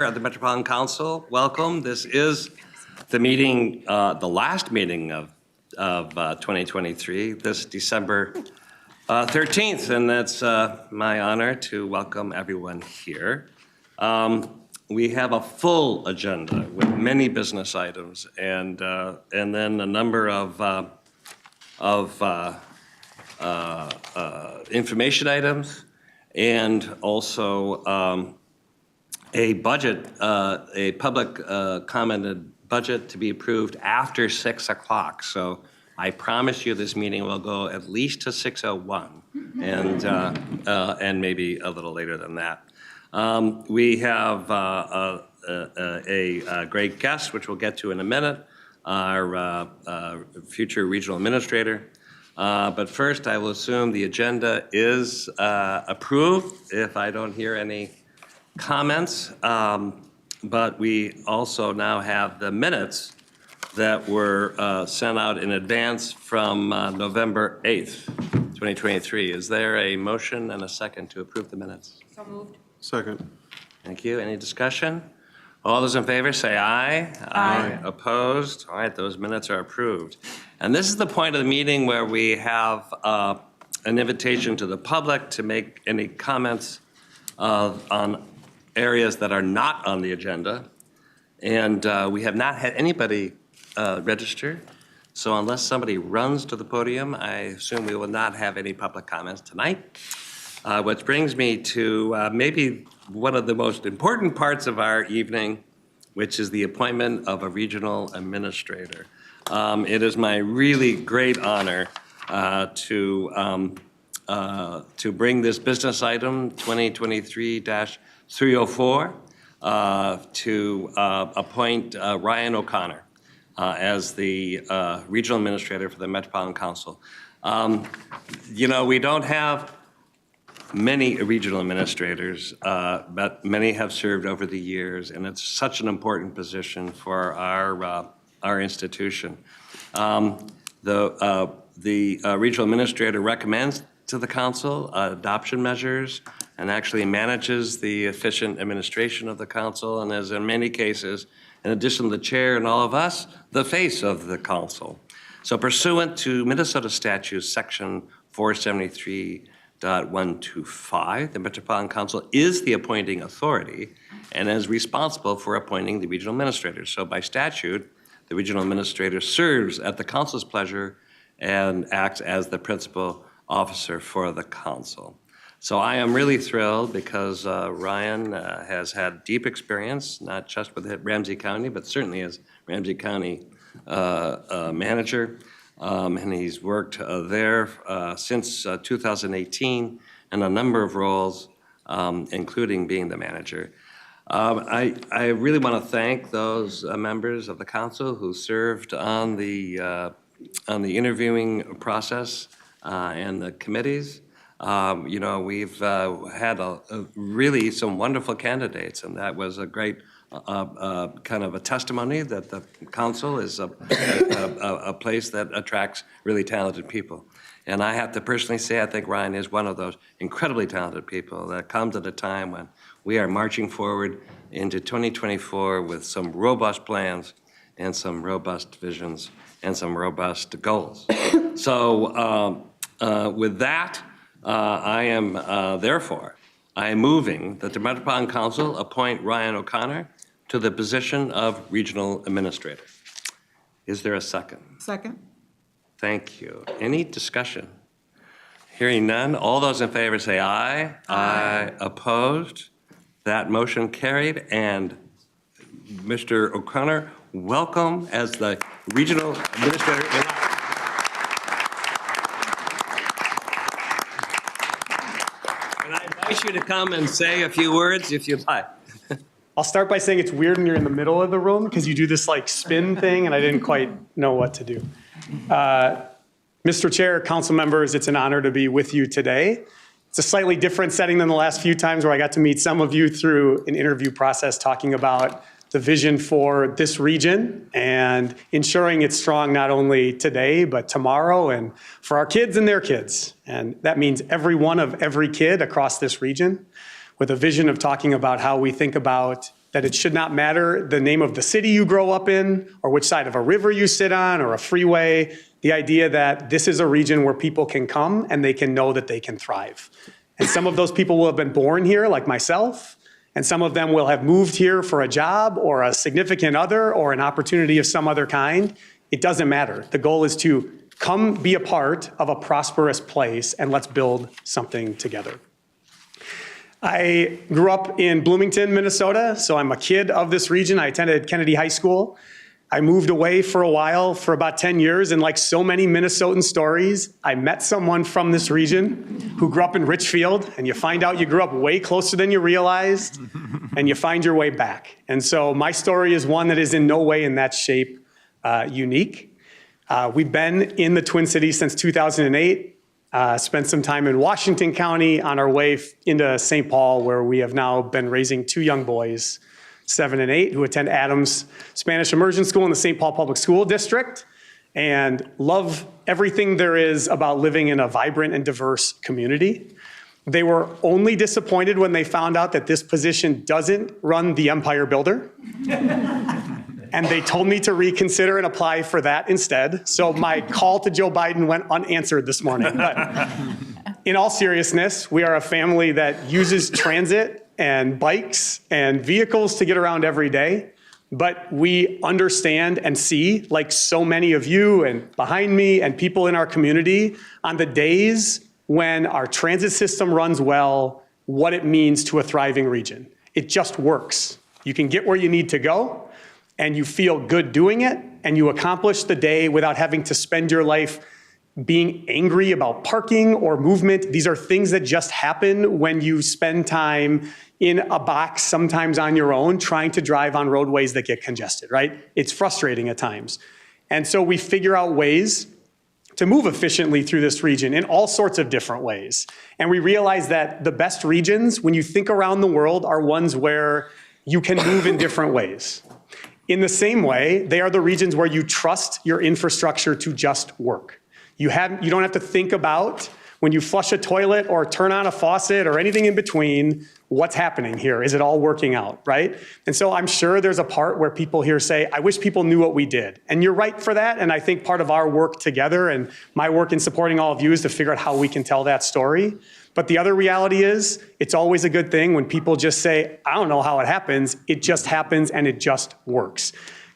At the Metropolitan Council, welcome. This is the meeting, the last meeting of 2023, this December 13th, and that's my honor to welcome everyone here. We have a full agenda with many business items and then a number of information items, and also a budget, a public commented budget to be approved after 6 o'clock. So I promise you this meeting will go at least to 6:01 and maybe a little later than that. We have a great guest, which we'll get to in a minute, our future regional administrator. But first, I will assume the agenda is approved if I don't hear any comments. But we also now have the minutes that were sent out in advance from November 8th, 2023. Is there a motion and a second to approve the minutes? So moved. Second. Thank you. Any discussion? All those in favor say aye. Aye. Opposed? All right, those minutes are approved. And this is the point of the meeting where we have an invitation to the public to make any comments on areas that are not on the agenda. And we have not had anybody register. So unless somebody runs to the podium, I assume we will not have any public comments tonight. Which brings me to maybe one of the most important parts of our evening, which is the appointment of a regional administrator. It is my really great honor to bring this business item 2023-304 to appoint Ryan O'Connor as the regional administrator for the Metropolitan Council. You know, we don't have many regional administrators, but many have served over the years, and it's such an important position for our institution. The regional administrator recommends to the council adoption measures and actually manages the efficient administration of the council, and is in many cases, in addition to the chair and all of us, the face of the council. So pursuant to Minnesota statute section 473.125, the Metropolitan Council is the appointing authority and is responsible for appointing the regional administrator. So by statute, the regional administrator serves at the council's pleasure and acts as the principal officer for the council. So I am really thrilled because Ryan has had deep experience, not just with Ramsey County, but certainly as Ramsey County manager. And he's worked there since 2018 in a number of roles, including being the manager. I really want to thank those members of the council who served on the interviewing process and the committees. You know, we've had really some wonderful candidates, and that was a great kind of a testimony that the council is a place that attracts really talented people. And I have to personally say, I think Ryan is one of those incredibly talented people that comes at a time when we are marching forward into 2024 with some robust plans and some robust visions and some robust goals. So with that, I am therefore, I am moving that the Metropolitan Council appoint Ryan O'Connor to the position of regional administrator. Is there a second? Second. Thank you. Any discussion? Hearing none, all those in favor say aye. Aye. Opposed? That motion carried. And Mr. O'Connor, welcome as the regional administrator. And I invite you to come and say a few words if you'd like. I'll start by saying it's weird when you're in the middle of the room because you do this like spin thing and I didn't quite know what to do. Mr. Chair, council members, it's an honor to be with you today. It's a slightly different setting than the last few times where I got to meet some of you through an interview process talking about the vision for this region and ensuring it's strong not only today, but tomorrow and for our kids and their kids. And that means every one of every kid across this region, with a vision of talking about how we think about that it should not matter the name of the city you grow up in or which side of a river you sit on or a freeway, the idea that this is a region where people can come and they can know that they can thrive. And some of those people will have been born here, like myself, and some of them will have moved here for a job or a significant other or an opportunity of some other kind. It doesn't matter. The goal is to come be a part of a prosperous place and let's build something together. I grew up in Bloomington, Minnesota, so I'm a kid of this region. I attended Kennedy High School. I moved away for a while, for about 10 years, and like so many Minnesotan stories, I met someone from this region who grew up in Richfield, and you find out you grew up way closer than you realized, and you find your way back. And so my story is one that is in no way in that shape unique. We've been in the Twin Cities since 2008, spent some time in Washington County on our way into St. Paul, where we have now been raising two young boys, 7 and 8, who attend Adams Spanish Immersion School in the St. Paul Public School District, and love everything there is about living in a vibrant and diverse community. They were only disappointed when they found out that this position doesn't run the Empire Builder. And they told me to reconsider and apply for that instead. So my call to Joe Biden went unanswered this morning. But in all seriousness, we are a family that uses transit and bikes and vehicles to get around every day. But we understand and see, like so many of you and behind me and people in our community, on the days when our transit system runs well, what it means to a thriving region. It just works. You can get where you need to go, and you feel good doing it, and you accomplish the day without having to spend your life being angry about parking or movement. These are things that just happen when you spend time in a box, sometimes on your own, trying to drive on roadways that get congested, right? It's frustrating at times. And so we figure out ways to move efficiently through this region in all sorts of different ways. And we realize that the best regions, when you think around the world, are ones where you can move in different ways. In the same way, they are the regions where you trust your infrastructure to just work. You don't have to think about, when you flush a toilet or turn on a faucet or anything in between, what's happening here? Is it all working out, right? And so I'm sure there's a part where people here say, I wish people knew what we did. And you're right for that. And I think part of our work together and my work in supporting all of you is to figure out how we can tell that story. But the other reality is, it's always a good thing when people just say, I don't know how it happens. It just happens and it just works.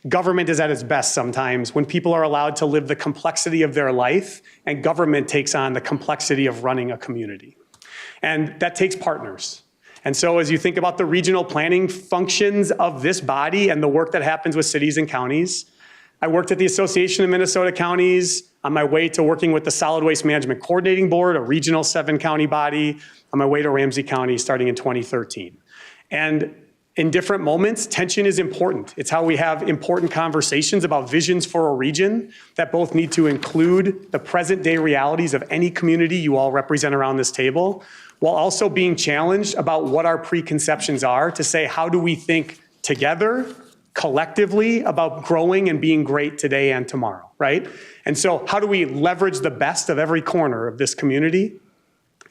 Government is at its best sometimes when people are allowed to live the complexity of their life and government takes on the complexity of running a community. And that takes partners. And so as you think about the regional planning functions of this body and the work that happens with cities and counties, I worked at the Association of Minnesota Counties on my way to working with the Solid Waste Management Coordinating Board, a regional 7-county body, on my way to Ramsey County starting in 2013. And in different moments, tension is important. It's how we have important conversations about visions for a region that both need to include the present day realities of any community you all represent around this table, while also being challenged about what our preconceptions are to say, how do we think together, collectively, about growing and being great today and tomorrow, right? And so how do we leverage the best of every corner of this community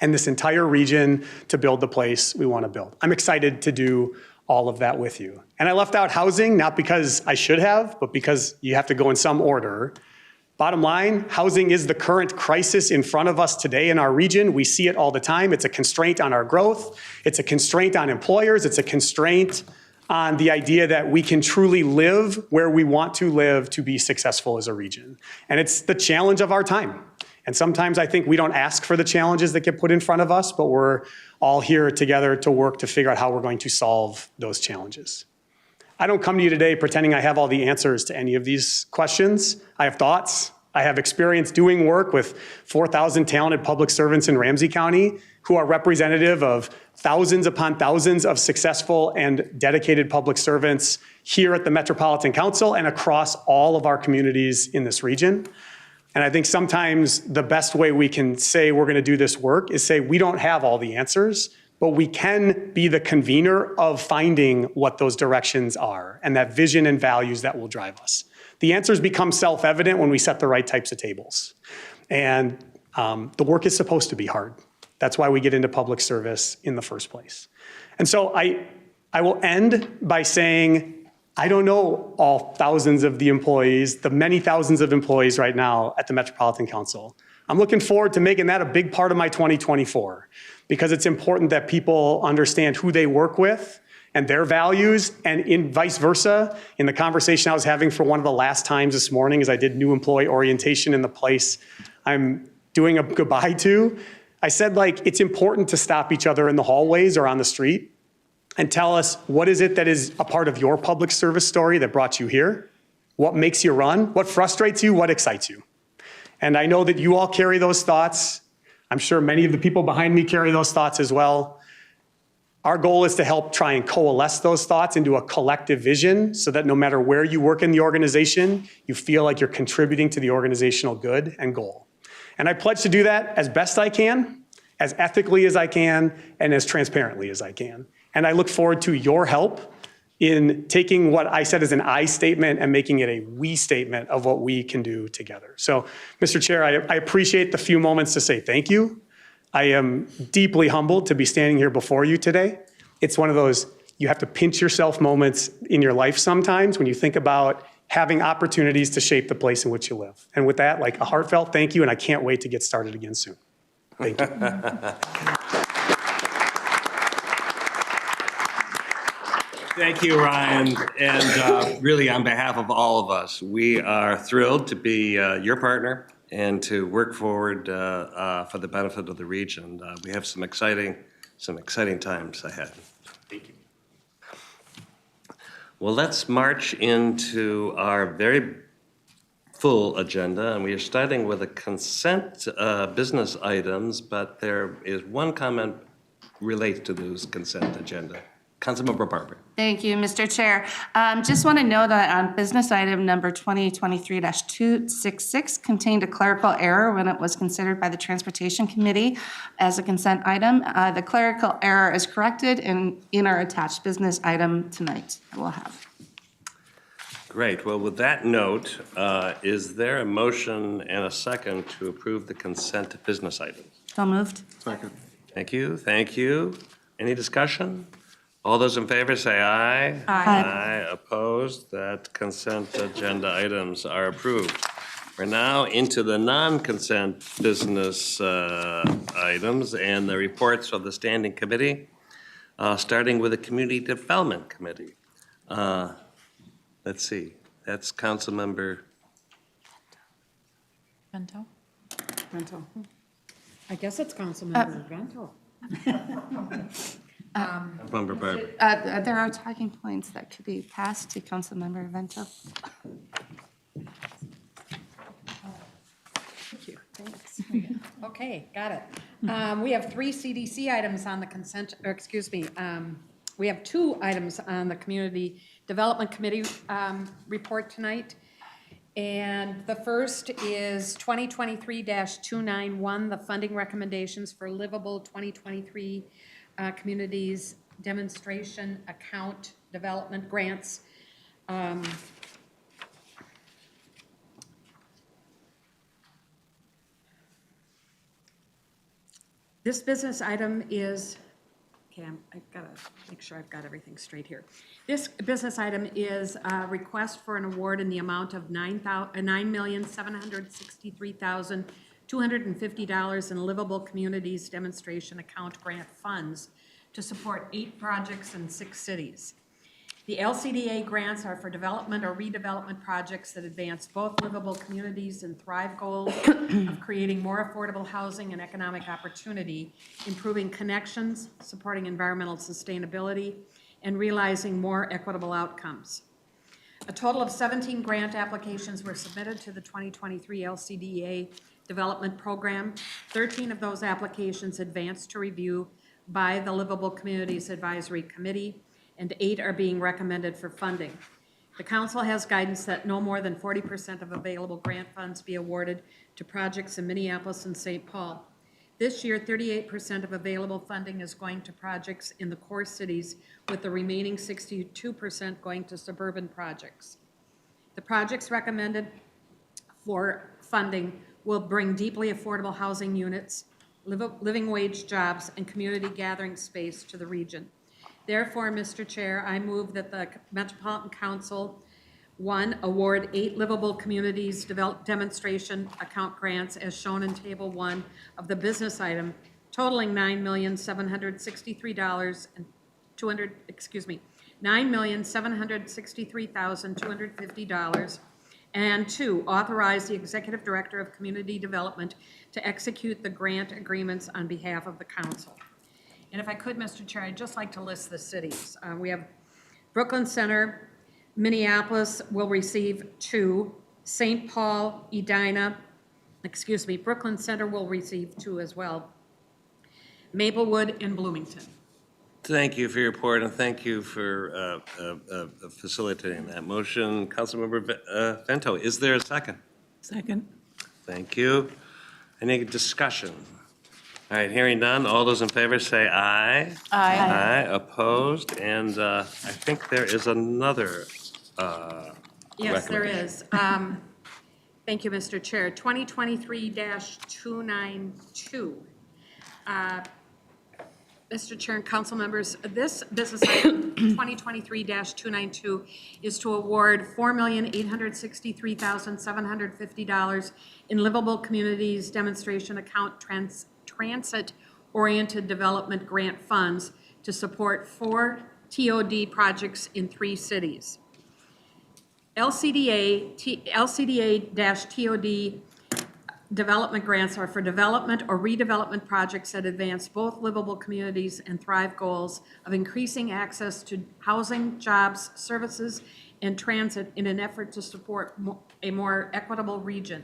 and this entire region to build the place we want to build? I'm excited to do all of that with you. And I left out housing, not because I should have, but because you have to go in some order. Bottom line, housing is the current crisis in front of us today in our region. We see it all the time. It's a constraint on our growth. It's a constraint on employers. It's a constraint on the idea that we can truly live where we want to live to be successful as a region. And it's the challenge of our time. And sometimes I think we don't ask for the challenges that get put in front of us, but we're all here together to work to figure out how we're going to solve those challenges. I don't come to you today pretending I have all the answers to any of these questions. I have thoughts. I have experience doing work with 4,000 talented public servants in Ramsey County who are representative of thousands upon thousands of successful and dedicated public servants here at the Metropolitan Council and across all of our communities in this region. And I think sometimes the best way we can say we're going to do this work is say we don't have all the answers, but we can be the convener of finding what those directions are and that vision and values that will drive us. The answers become self-evident when we set the right types of tables. And the work is supposed to be hard. That's why we get into public service in the first place. And so I I will end by saying, I don't know all thousands of the employees, the many thousands of employees right now at the Metropolitan Council. I'm looking forward to making that a big part of my 2024 because it's important that people understand who they work with and their values, and in vice versa. In the conversation I was having for one of the last times this morning as I did new employee orientation in the place I'm doing a goodbye to, I said, like, it's important to stop each other in the hallways or on the street and tell us what is it that is a part of your public service story that brought you here? What makes you run? What frustrates you? What excites you? And I know that you all carry those thoughts. I'm sure many of the people behind me carry those thoughts as well. Our goal is to help try and coalesce those thoughts into a collective vision so that no matter where you work in the organization, you feel like you're contributing to the organizational good and goal. And I pledge to do that as best I can, as ethically as I can, and as transparently as I can. And I look forward to your help in taking what I said as an I statement and making it a we statement of what we can do together. So, Mr. Chair, I appreciate the few moments to say thank you. I am deeply humbled to be standing here before you today. It's one of those, you have to pinch yourself moments in your life sometimes when you think about having opportunities to shape the place in which you live. And with that, like, a heartfelt thank you, and I can't wait to get started again soon. Thank you. Thank you, Ryan. And really, on behalf of all of us, we are thrilled to be your partner and to work forward for the benefit of the region. We have some exciting times ahead. Thank you. Well, let's march into our very full agenda, and we are starting with the consent business items, but there is one comment related to those consent agenda. Councilmember Barber. Thank you, Mr. Chair. Just want to know that on business item number 2023-266 contained a clerical error when it was considered by the Transportation Committee as a consent item. The clerical error is corrected in our attached business item tonight that we'll have. Great. Well, with that note, is there a motion and a second to approve the consent business items? So moved. Second. Thank you. Thank you. Any discussion? All those in favor say aye. Aye. Aye. Opposed? That consent agenda items are approved. We're now into the non-consent business items and the reports of the Standing Committee, starting with the Community Development Committee. Let's see. That's Councilmember. Vento? Vento. I guess it's Councilmember Vento. Councilmember Barber. There are talking points that could be passed to Councilmember Vento. Thank you. Thanks. Okay, got it. We have 3 CDC items on the consent, or excuse me, we have 2 items on the Community Development Committee report tonight. And the first is 2023-291, the funding recommendations for livable 2023 communities demonstration account development grants. This business item is, okay, I've got to make sure I've got everything straight here. This business item is a request for an award in the amount of $9,763,250 in livable communities demonstration account grant funds to support 8 projects in 6 cities. The LCDA grants are for development or redevelopment projects that advance both livable communities and Thrive goals of creating more affordable housing and economic opportunity, improving connections, supporting environmental sustainability, and realizing more equitable outcomes. A total of 17 grant applications were submitted to the 2023 LCDA development program. 13 of those applications advanced to review by the Livable Communities Advisory Committee, and 8 are being recommended for funding. The council has guidance that no more than 40% of available grant funds be awarded to projects in Minneapolis and St. Paul. This year, 38% of available funding is going to projects in the core cities, with the remaining 62% going to suburban projects. The projects recommended for funding will bring deeply affordable housing units, living wage jobs, and community gathering space to the region. Therefore, Mr. Chair, I move that the Metropolitan Council, 1, award 8 livable communities demonstration account grants as shown in Table 1 of the business item totaling $9,763,250. And 2, authorize the Executive Director of Community Development to execute the grant agreements on behalf of the council. And if I could, Mr. Chair, I'd just like to list the cities. We have Brooklyn Center, Minneapolis will receive 2, St. Paul, Edina, Brooklyn Center will receive 2 as well, Maplewood and Bloomington. Thank you for your report, and thank you for facilitating that motion. Councilmember Vento, is there a second? Second. Thank you. Any discussion? All right, hearing none, all those in favor say aye. Aye. Aye, opposed, and I think there is another Yes, there recommendation. is. Thank you, Mr. Chair. 2023-292. Mr. Chair and council members, this business item, 2023-292, is to award $4,863,750 in livable communities demonstration account transit-oriented development grant funds to support 4 TOD projects in 3 cities. LCDA-TOD development grants are for development or redevelopment projects that advance both livable communities and thrive goals of increasing access to housing, jobs, services, and transit in an effort to support a more equitable region.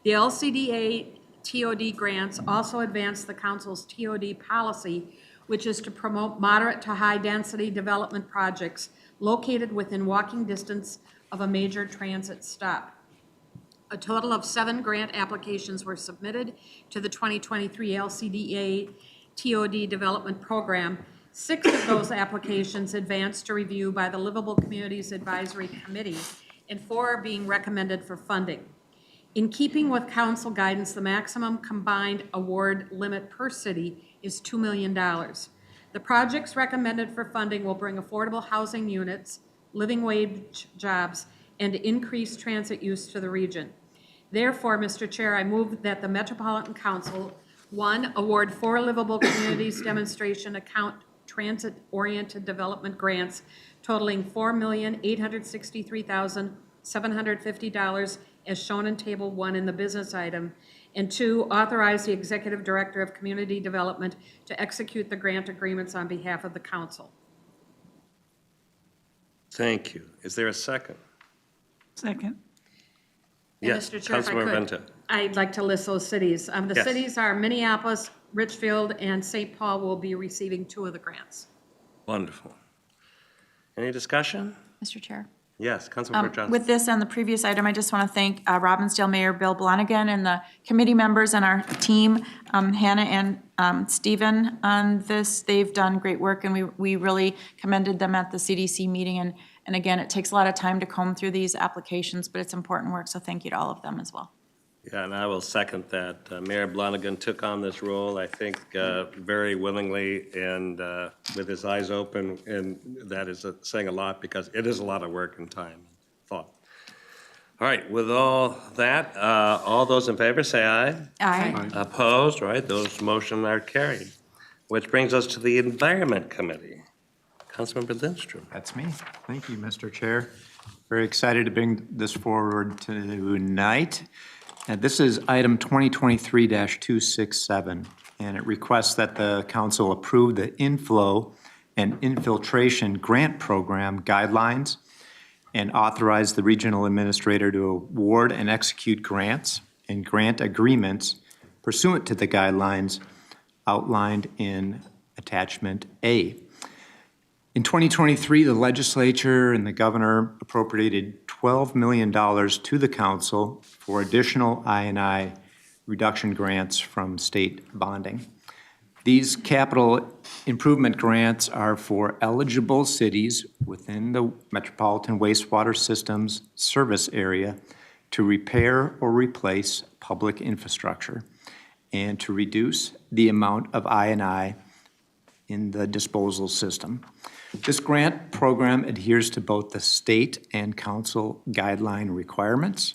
The LCDA TOD grants also advance the council's TOD policy, which is to promote moderate to high density development projects located within walking distance of a major transit stop. A total of 7 grant applications were submitted to the 2023 LCDA TOD Development Program. 6 of those applications advanced to review by the Livable Communities Advisory Committee, and 4 are being recommended for funding. In keeping with council guidance, the maximum combined award limit per city is $2 million. The projects recommended for funding will bring affordable housing units, living wage jobs, and increased transit use to the region. Therefore, Mr. Chair, I move that the Metropolitan Council, 1, award 4 livable communities demonstration account transit-oriented development grants totaling $4,863,750 as shown in Table 1 in the business item, and 2, authorize the Executive Director of Community Development to execute the grant agreements on behalf of the council. Thank you. Is there a second? Second. And Yes, Mr. Chair, if I Councilmember could, Vento. I'd like to list those cities. The Yes. cities are Minneapolis, Richfield, and St. Paul will be receiving 2 of the grants. Wonderful. Any discussion? Mr. Chair. Yes, Councilmember Johnson. With this and the previous item, I just want to thank Robbinsdale Mayor Bill Blonigan and the committee members and our team, Hannah and Stephen, on this. They've done great work, and we really commended them at the CDC meeting. And again, it takes a lot of time to comb through these applications, but it's important work, so thank you to all of them as well. Yeah, and I will second that. Mayor Blonigan took on this role, I think, very willingly and with his eyes open, and that is saying a lot because it is a lot of work and time and thought. All right, with all that, all those in favor say aye. Aye. Opposed? All right, those motions are carried. Which brings us to the Environment Committee. Councilmember Lindstrom. That's me. Thank you, Mr. Chair. Very excited to bring this forward tonight. This is item 2023-267, and it requests that the council approve the inflow and infiltration grant program guidelines and authorize the regional administrator to award and execute grants and grant agreements pursuant to the guidelines outlined in attachment A. In 2023, the legislature and the governor appropriated $12 million to the council for additional I&I reduction grants from state bonding. These capital improvement grants are for eligible cities within the Metropolitan Wastewater Systems service area to repair or replace public infrastructure and to reduce the amount of I&I in the disposal system. This grant program adheres to both the state and council guideline requirements.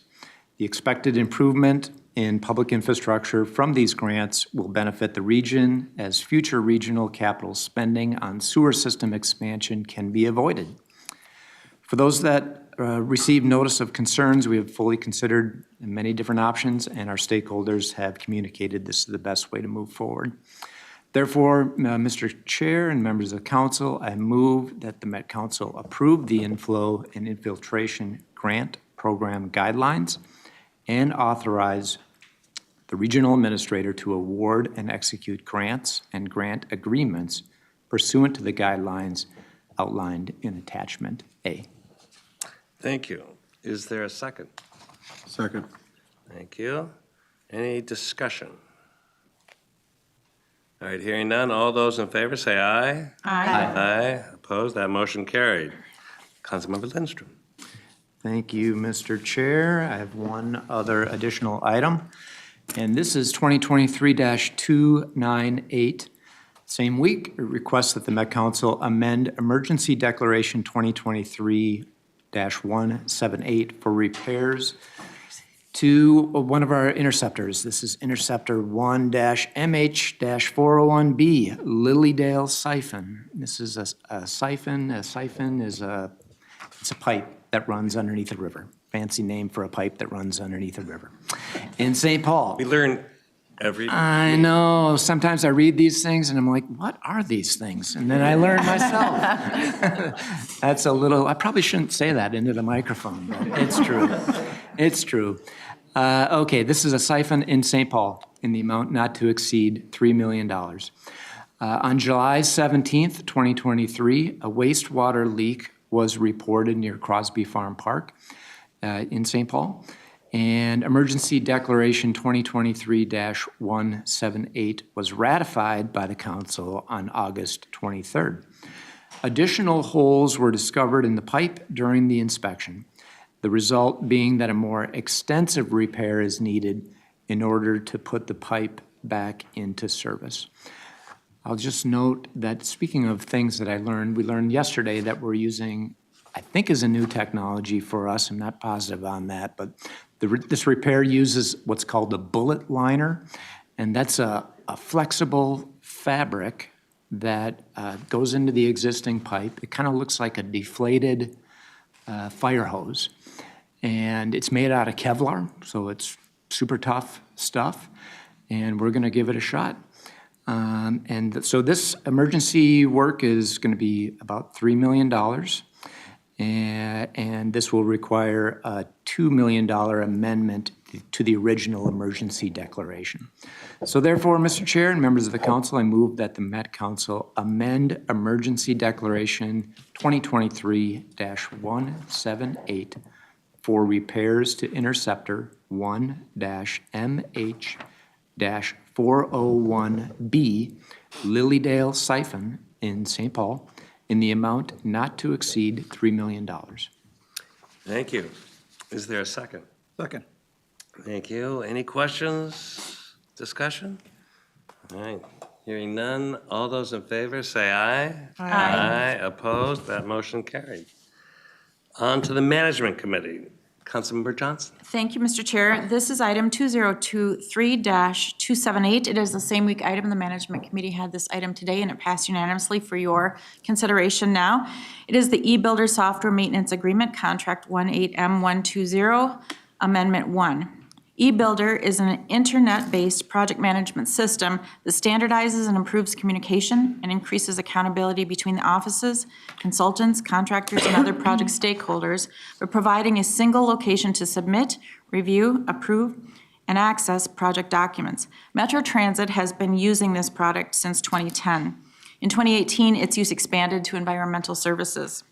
The expected improvement in public infrastructure from these grants will benefit the region as future regional capital spending on sewer system expansion can be avoided. For those that received notice of concerns, we have fully considered many different options, and our stakeholders have communicated this is the best way to move forward. Therefore, Mr. Chair and members of the council, I move that the Met Council approve the inflow and infiltration grant program guidelines and authorize the regional administrator to award and execute grants and grant agreements pursuant to the guidelines outlined in attachment A. Thank you. Is there a second? Second. Thank you. Any discussion? All right, hearing none, all those in favor say aye. Aye. Aye. Opposed? That motion carried. Councilmember Lindstrom. Thank you, Mr. Chair. I have one other additional item, and this is 2023-298. Same week, it requests that the Met Council amend Emergency Declaration 2023-178 for repairs to one of our interceptors. This is Interceptor 1-MH-401B, Lilydale Siphon. This is a siphon. A siphon is it's a pipe that runs underneath a river. Fancy name for a pipe that runs underneath a river. In St. Paul. We learn every. I know. Sometimes I read these things and I'm like, what are these things? And then I learn myself. That's a little, I probably shouldn't say that into the microphone, but it's true. It's true. Okay, this is a siphon in St. Paul in the amount not to exceed $3 million. On July 17th, 2023, a wastewater leak was reported near Crosby Farm Park in St. Paul. And Emergency Declaration 2023-178 was ratified by the council on August 23rd. Additional holes were discovered in the pipe during the inspection, the result being that a more extensive repair is needed in order to put the pipe back into service. I'll just note that, speaking of things that I learned, we learned yesterday that we're using, I think is a new technology for us, I'm not positive on that, but this repair uses what's called a bullet liner, and that's a flexible fabric that goes into the existing pipe. It kind of looks like a deflated fire hose, and it's made out of Kevlar, so it's super tough stuff, and we're gonna give it a shot. So this emergency work is going to be about $3 million, and this will require a $2 million amendment to the original emergency declaration. So therefore, Mr. Chair and members of the council, I move that the Met Council amend Emergency Declaration 2023-178 for repairs to Interceptor 1-MH-401B Lilydale Siphon in St. Paul in the amount not to exceed $3 million. Thank you. Is there a second? Second. Thank you. Any questions, discussion? All right, hearing none, all those in favor say aye. Aye. Opposed, that motion carried. On to the Management Committee. Councilmember Johnson. Thank you, Mr. Chair. This is item 2023-278. It is the same week item. The Management Committee had this item today, and it passed unanimously for your consideration now. It is the eBuilder Software Maintenance Agreement, Contract 18M120, Amendment 1. eBuilder is an internet-based project management system that standardizes and improves communication and increases accountability between the offices, consultants, contractors, and other project stakeholders by providing a single location to submit, review, approve, and access project documents. Metro Transit has been using this product since 2010. In 2018, its use expanded to environmental services.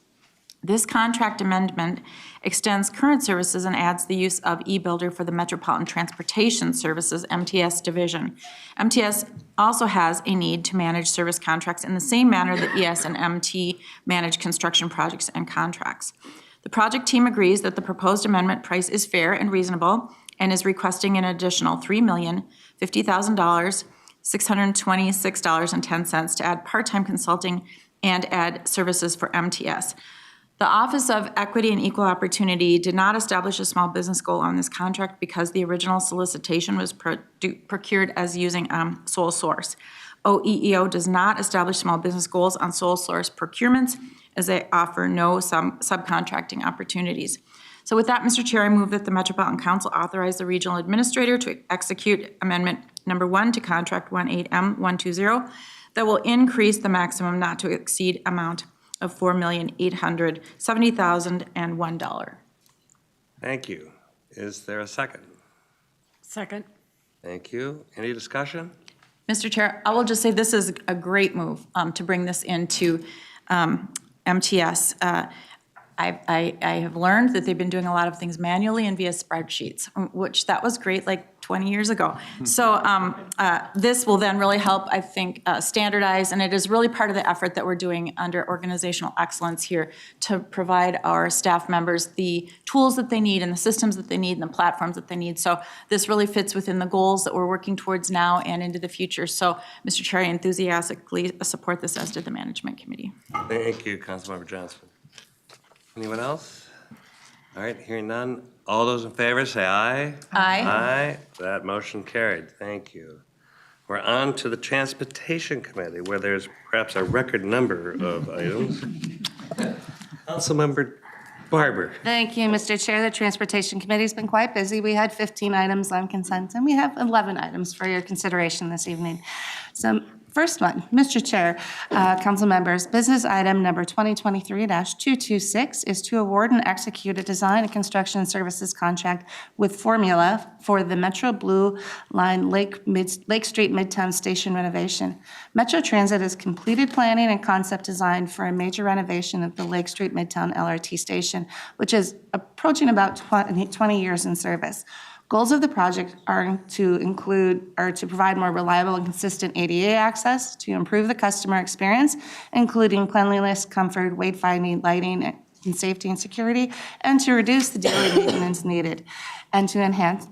This contract amendment extends current services and adds the use of eBuilder for the Metropolitan Transportation Services, MTS division. MTS also has a need to manage service contracts in the same manner that ES and MT manage construction projects and contracts. The project team agrees that the proposed amendment price is fair and reasonable and is requesting an additional $3,050,000 $626.10 to add part-time consulting and add services for MTS. The Office of Equity and Equal Opportunity did not establish a small business goal on this contract because the original solicitation was procured as using sole source. OEEO does not establish small business goals on sole source procurements as they offer no subcontracting opportunities. So with that, Mr. Chair, I move that the Metropolitan Council authorize the regional administrator to execute Amendment Number 1 to Contract 18M120 that will increase the maximum not to exceed amount of $4,870,001. Thank you. Is there a second? Second. Thank you. Any discussion? Mr. Chair, I will just say this is a great move to bring this into MTS. I have learned that they've been doing a lot of things manually and via spreadsheets, which that was great like 20 years ago. So this will then really help, I think, standardize, and it is really part of the effort that we're doing under organizational excellence here to provide our staff members the tools that they need and the systems that they need and the platforms that they need. So this really fits within the goals that we're working towards now and into the future. So, Mr. Chair, I enthusiastically support this, as did the Management Committee. Thank you, Councilmember Johnson. Anyone else? All right, hearing none. All those in favor say aye. Aye. Aye. That motion carried. Thank you. We're on to the Transportation Committee, where there's perhaps a record number of items. Councilmember Barber. Thank you, Mr. Chair. The Transportation Committee's been quite busy. We had 15 items on consent, and we have 11 items for your consideration this evening. So first one, Mr. Chair, council members, business item number 2023-226 is to award and execute a design and construction services contract with Formula for the Metro Blue Line Lake Street Midtown Station renovation. Metro Transit has completed planning and concept design for a major renovation of the Lake Street Midtown LRT station, which is approaching about 20 years in service. Goals of the project are to provide more reliable and consistent ADA access, to improve the customer experience, including cleanliness, comfort, wayfinding, lighting, and safety and security, and to reduce the daily maintenance needed, and to enhance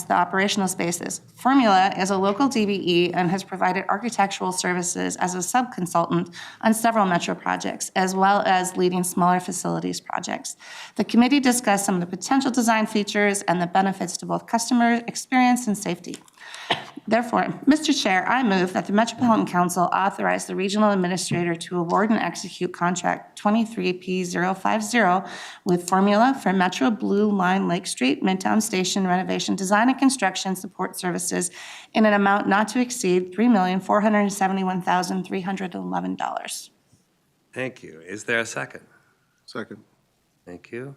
the operational spaces. Formula is a local DBE and has provided architectural services as a sub-consultant on several Metro projects, as well as leading smaller facilities projects. The committee discussed some of the potential design features and the benefits to both customer experience and safety. Therefore, Mr. Chair, I move that the Metropolitan Council authorize the regional administrator to award and execute contract 23P050 with Formula for Metro Blue Line Lake Street Midtown Station renovation design and construction support services in an amount not to exceed $3,471,311. Thank you. Is there a second? Second. Thank you.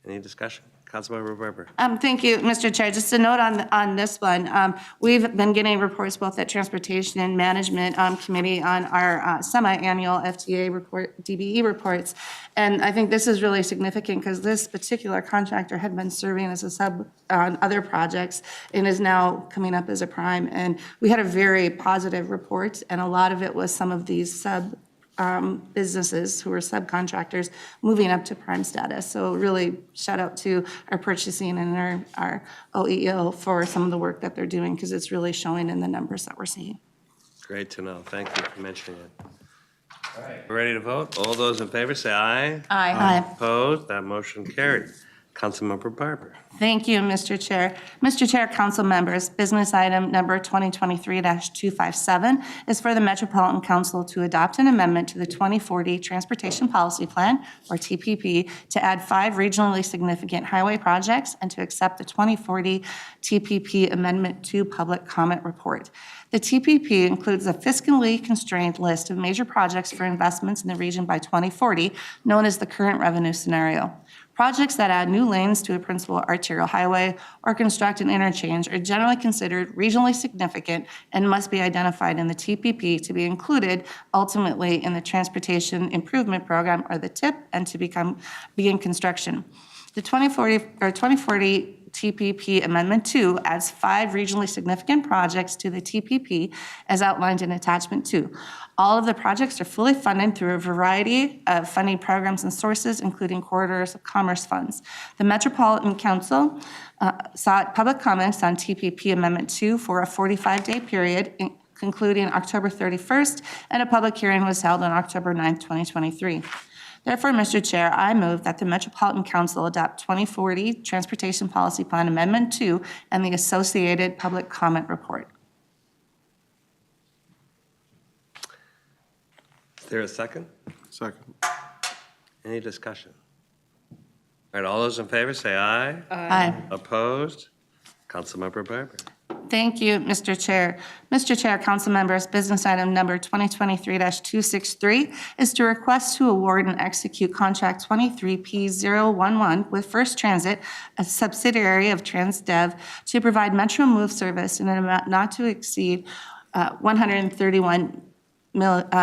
Any discussion? Councilmember Barber. Thank you, Mr. Chair. Just a note on this one. We've been getting reports both at Transportation and Management Committee on our semi-annual FTA report, DBE reports. And I think this is really significant because this particular contractor had been serving as a sub on other projects and is now coming up as a prime. And we had a very positive report, and a lot of it was some of these businesses who are subcontractors moving up to prime status. So really shout out to our purchasing and our OEO for some of the work that they're doing, because it's really showing in the numbers that we're seeing. Great to know. Thank you for mentioning it. All right, we're ready to vote. All those in favor say aye. Aye. Opposed? That motion carried. Councilmember Barber. Thank you, Mr. Chair. Mr. Chair, council members, business item number 2023-257 is for the Metropolitan Council to adopt an amendment to the 2040 Transportation Policy Plan, or TPP, to add 5 regionally significant highway projects and to accept the 2040 TPP Amendment 2 Public Comment Report. The TPP includes a fiscally constrained list of major projects for investments in the region by 2040, known as the current revenue scenario. Projects that add new lanes to a principal arterial highway or construct an interchange are generally considered regionally significant and must be identified in the TPP to be included ultimately in the Transportation Improvement Program, or the TIP, and to begin construction. The 2040 TPP Amendment 2 adds 5 regionally significant projects to the TPP as outlined in Attachment 2. All of the projects are fully funded through a variety of funding programs and sources, including corridors of commerce funds. The Metropolitan Council sought public comments on TPP Amendment 2 for a 45-day period, concluding October 31st, and a public hearing was held on October 9th, 2023. Therefore, Mr. Chair, I move that the Metropolitan Council adopt 2040 Transportation Policy Plan Amendment 2 and the associated public comment report. Is there a second? Second. Any discussion? All right, all those in favor, say aye. Aye. Opposed? Councilmember Barber. Thank you, Mr. Chair. Mr. Chair, council members, business item number 2023-263 is to request to award and execute contract 23P011 with First Transit, a subsidiary of TransDev, to provide Metro Move service in an amount not to exceed $131 million.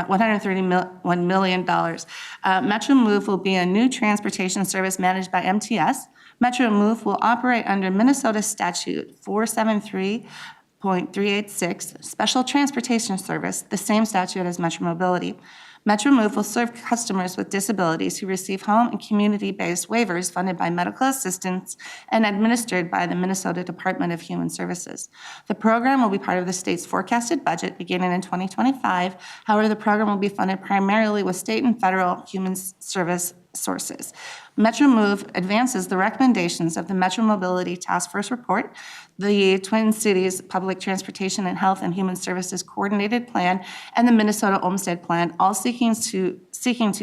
Metro Move will be a new transportation service managed by MTS. Metro Move will operate under Minnesota Statute 473.386, Special Transportation Service, the same statute as Metro Mobility. Metro Move will serve customers with disabilities who receive home and community-based waivers funded by medical assistance and administered by the Minnesota Department of Human Services. The program will be part of the state's forecasted budget beginning in 2025. However, the program will be funded primarily with state and federal human service sources. Metro Move advances the recommendations of the Metro Mobility Task Force report, the Twin Cities Public Transportation and Health and Human Services Coordinated Plan, and the Minnesota Olmsted Plan, all seeking to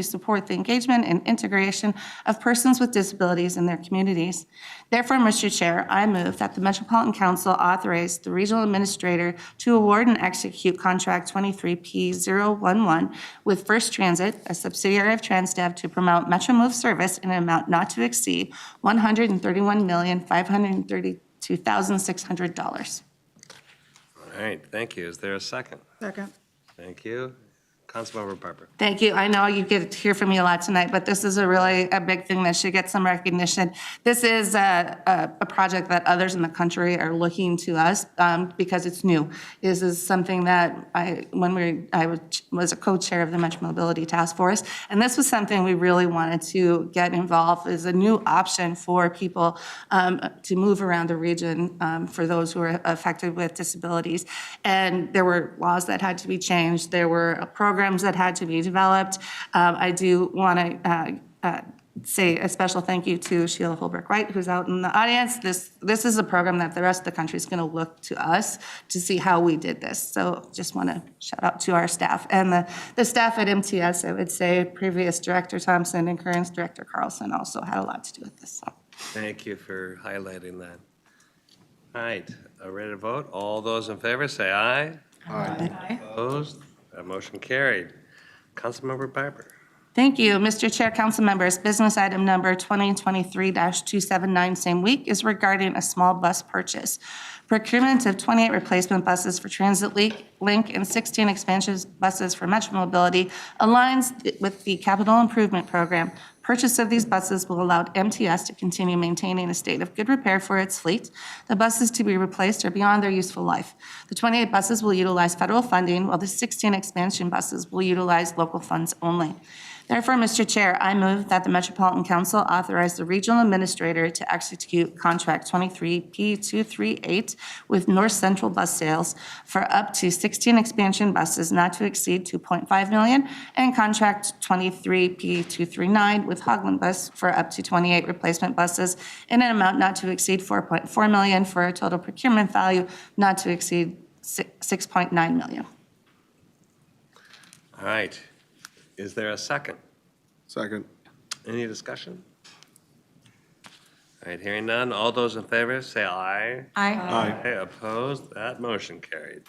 support the engagement and integration of persons with disabilities in their communities. Therefore, Mr. Chair, I move that the Metropolitan Council authorize the regional administrator to award and execute contract 23P011 with First Transit, a subsidiary of TransDev, to promote Metro Move service in an amount not to exceed $131,532,600. All right, thank you. Is there a second? Second. Thank you. Councilmember Barber. Thank you. I know you get to hear from me a lot tonight, but this is a big thing that should get some recognition. This is a project that others in the country are looking to us because it's new. This is something that I was a co-chair of the Metro Mobility Task Force, and this was something we really wanted to get involved as a new option for people to move around the region for those who are affected with disabilities. And there were laws that had to be changed. There were programs that had to be developed. I do want to say a special thank you to Sheila Holbrook-White, who's out in the audience. This is a program that the rest of the country is going to look to us to see how we did this. So just want to shout out to our staff. And the staff at MTS, I would say previous Director Thompson and current Director Carlson also had a lot to do with this. So. Thank you for highlighting that. All right, ready to vote? All those in favor, say aye. Aye. Opposed? That motion carried. Councilmember Barber. Thank you, Mr. Chair, council members. Business item number 2023-279, same week, is regarding a small bus purchase. Procurement of 28 replacement buses for Transit Link and 16 expansion buses for Metro Mobility aligns with the Capital Improvement Program. Purchase of these buses will allow MTS to continue maintaining a state of good repair for its fleet. The buses to be replaced are beyond their useful life. The 28 buses will utilize federal funding, while the 16 expansion buses will utilize local funds only. Therefore, Mr. Chair, I move that the Metropolitan Council authorize the regional administrator to execute contract 23P238 with North Central Bus Sales for up to 16 expansion buses not to exceed $2.5 million, and contract 23P239 with Hogland Bus for up to 28 replacement buses in an amount not to exceed $4.4 million for a total procurement value not to exceed $6.9 million. All right. Is there a second? Second. Any discussion? All right, hearing none. All those in favor, say aye. Aye. Aye. Opposed? That motion carried.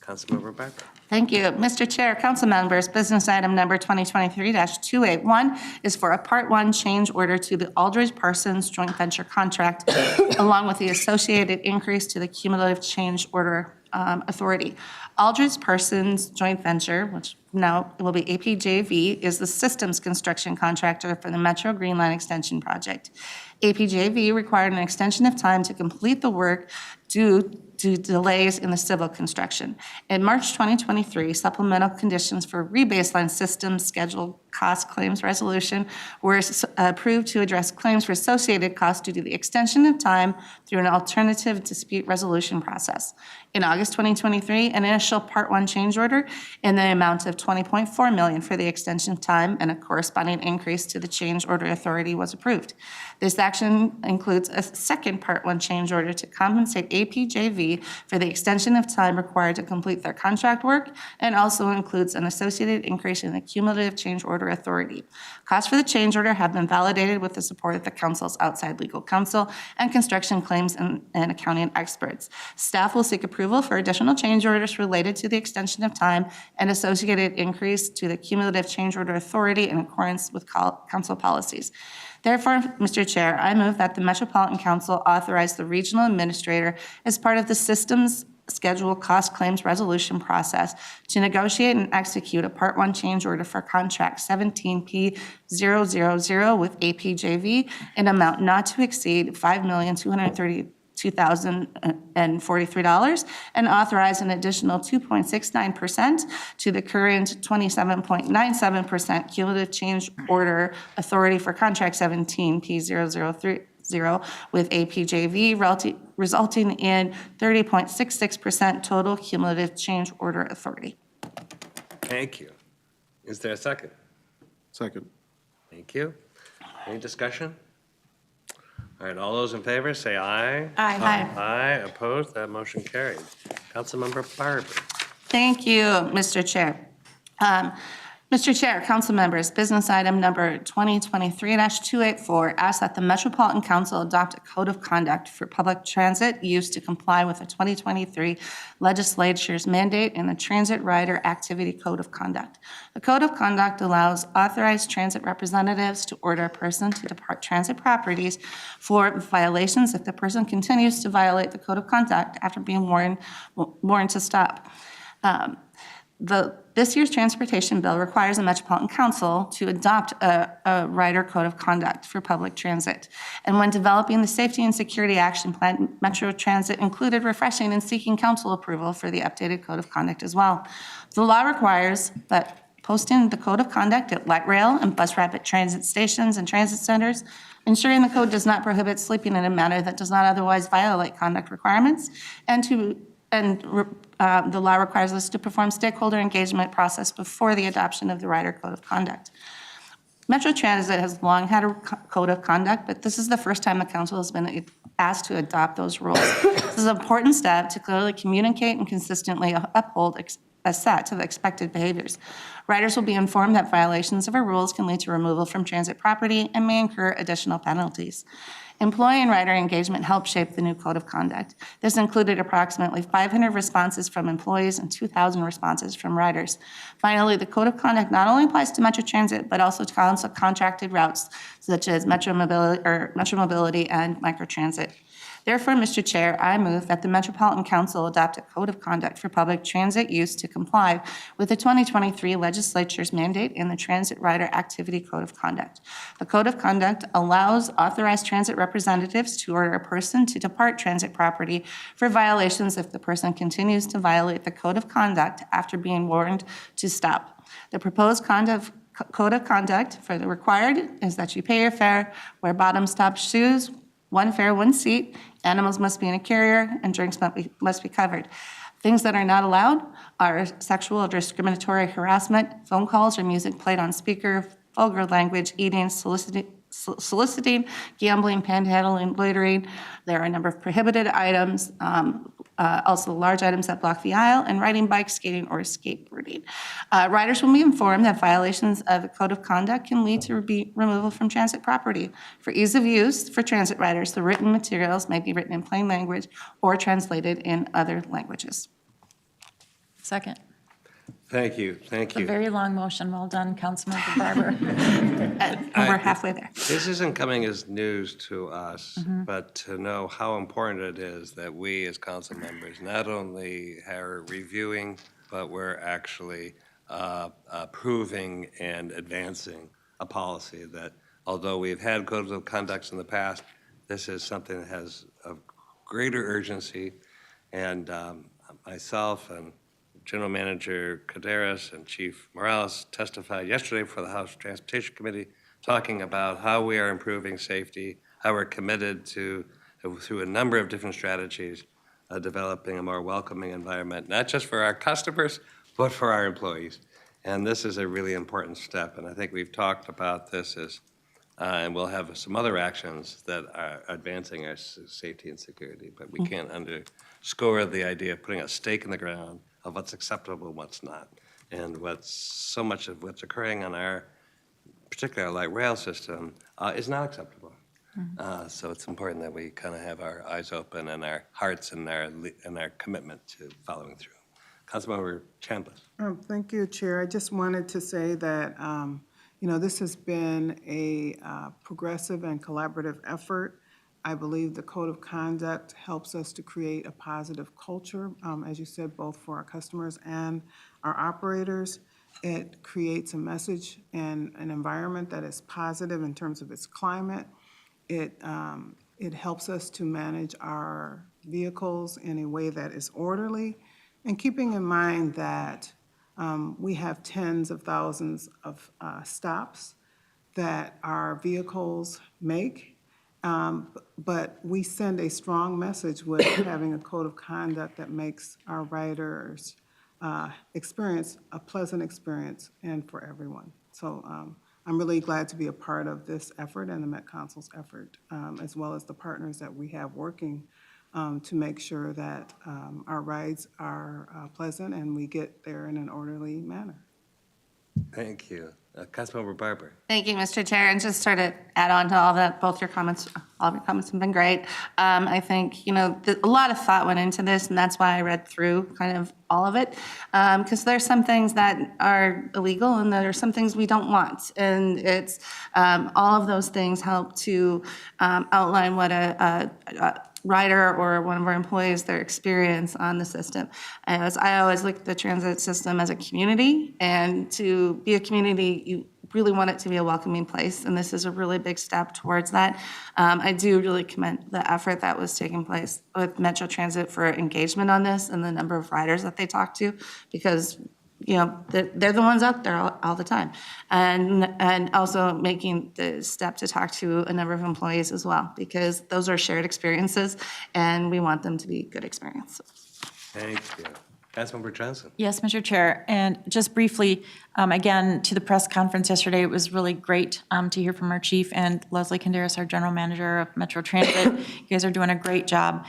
Councilmember Barber. Thank you. Mr. Chair, council members, business item number 2023-281 is for a Part 1 change order to the Aldridge Parsons joint venture contract, along with the associated increase to the cumulative change order authority. Aldridge Parsons joint venture, which now will be APJV, is the systems construction contractor for the Metro Green Line Extension project. APJV required an extension of time to complete the work due to delays in the civil construction. In March 2023, supplemental conditions for rebaseline systems schedule cost claims resolution were approved to address claims for associated costs due to the extension of time through an alternative dispute resolution process. In August 2023, an initial Part 1 change order in the amount of $20.4 million for the extension of time and a corresponding increase to the change order authority was approved. This action includes a second Part 1 change order to compensate APJV for the extension of time required to complete their contract work, and also includes an associated increase in the cumulative change order authority. Costs for the change order have been validated with the support of the council's outside legal counsel and construction claims and accounting experts. Staff will seek approval for additional change orders related to the extension of time and associated increase to the cumulative change order authority in accordance with council policies. Therefore, Mr. Chair, I move that the Metropolitan Council authorize the regional administrator as part of the systems schedule cost claims resolution process to negotiate and execute a Part 1 change order for contract 17P000 with APJV in amount not to exceed $5,232,043 and authorize an additional 2.69% to the current 27.97% cumulative change order authority for contract 17P003 with APJV, resulting in 30.66% total cumulative change order authority. Thank you. Is there a second? Second. Thank you. Any discussion? All right, all those in favor, say aye. Aye. Aye, opposed, that motion carried. Councilmember Barber. Thank you, Mr. Chair. Mr. Chair, council members, business item number 2023-284 asks that the Metropolitan Council adopt a code of conduct for public transit use to comply with the 2023 legislature's mandate in the Transit Rider Activity Code of Conduct. The Code of Conduct allows authorized transit representatives to order a person to depart transit properties for violations if the person continues to violate the Code of Conduct after being warned to stop. This year's transportation bill requires the Metropolitan Council to adopt a rider code of conduct for public transit. And when developing the Safety and Security Action Plan, Metro Transit included refreshing and seeking council approval for the updated code of conduct as well. The law requires that posting the code of conduct at light rail and bus rapid transit stations and transit centers, ensuring the code does not prohibit sleeping in a manner that does not otherwise violate conduct requirements, the law requires us to perform stakeholder engagement process before the adoption of the Rider Code of Conduct. Metro Transit has long had a code of conduct, but this is the first time the council has been asked to adopt those rules. This is an important step to clearly communicate and consistently uphold a set of expected behaviors. Riders will be informed that violations of our rules can lead to removal from transit property and may incur additional penalties. Employee and rider engagement helped shape the new code of conduct. This included approximately 500 responses from employees and 2,000 responses from riders. Finally, the code of conduct not only applies to Metro Transit, but also to council contracted routes such as Metro Mobility and Microtransit. Therefore, Mr. Chair, I move that the Metropolitan Council adopt a code of conduct for public transit use to comply with the 2023 legislature's mandate in the Transit Rider Activity Code of Conduct. The Code of Conduct allows authorized transit representatives to order a person to depart transit property for violations if the person continues to violate the Code of Conduct after being warned to stop. The proposed code of conduct for the required is that you pay your fare, wear bottom-stop shoes, one fare, one seat, animals must be in a carrier, and drinks must be covered. Things that are not allowed are sexual or discriminatory harassment, phone calls or music played on speaker, vulgar language, eating, soliciting, gambling, panhandling, loitering. There are a number of prohibited items, also large items that block the aisle, and riding bikes, skating, or skateboarding. Riders will be informed that violations of the Code of Conduct can lead to removal from transit property. For ease of use for transit riders, the written materials may be written in plain language or translated in other languages. Second. Thank you, thank A you. very long motion. Well done, Councilmember Barber. And we're halfway there. This isn't coming as news to us, but to know how important it is that we as council members not only are reviewing, but we're actually approving and advancing a policy that, although we've had codes of conduct in the past, this is something that has a greater urgency. And myself and General Manager Caderas and Chief Morales testified yesterday for the House Transportation Committee, talking about how we are improving safety, how we're committed to, through a number of different strategies, developing a more welcoming environment, not just for our customers, but for our employees. And this is a really important step, and I think we've talked about this as, and we'll have some other actions that are advancing our safety and security, but we can't underscore the idea of putting a stake in the ground of what's acceptable and what's not. And what's so much of what's occurring on our particular light rail system is not acceptable. So it's important that we kind of have our eyes open and our hearts and our commitment to following through. Councilmember Chambliss. Thank you, Chair. I just wanted to say that, this has been a progressive and collaborative effort. I believe the Code of Conduct helps us to create a positive culture, as you said, both for our customers and our operators. It creates a message and an environment that is positive in terms of its climate. It helps us to manage our vehicles in a way that is orderly, and keeping in mind that we have tens of thousands of stops that our vehicles make, but we send a strong message with having a code of conduct that makes our riders' experience a pleasant experience and for everyone. So I'm really glad to be a part of this effort and the Met Council's effort, as well as the partners that we have working to make sure that our rides are pleasant and we get there in an orderly manner. Thank you. Councilmember Barber. Thank you, Mr. Chair. And just sort of add on to all that, all of your comments have been great. I think, a lot of thought went into this, and that's why I read through kind of all of it. Because there's some things that are illegal and there are some things we don't want. And it's, all of those things help to outline what a rider or one of our employees, their experience on the system. As I always look at the transit system as a community, and to be a community, you really want it to be a welcoming place, and this is a really big step towards that. I do really commend the effort that was taking place with Metro Transit for engagement on this and the number of riders that they talked to, because they're the ones out there all the time. And also making the step to talk to a number of employees as well, because those are shared experiences and we want them to be good experiences. Thank you. Councilmember Johnson. Yes, Mr. Chair. And just briefly, again, to the press conference yesterday, it was really great to hear from our chief and Leslie Canderas, our general manager of Metro Transit. You guys are doing a great job.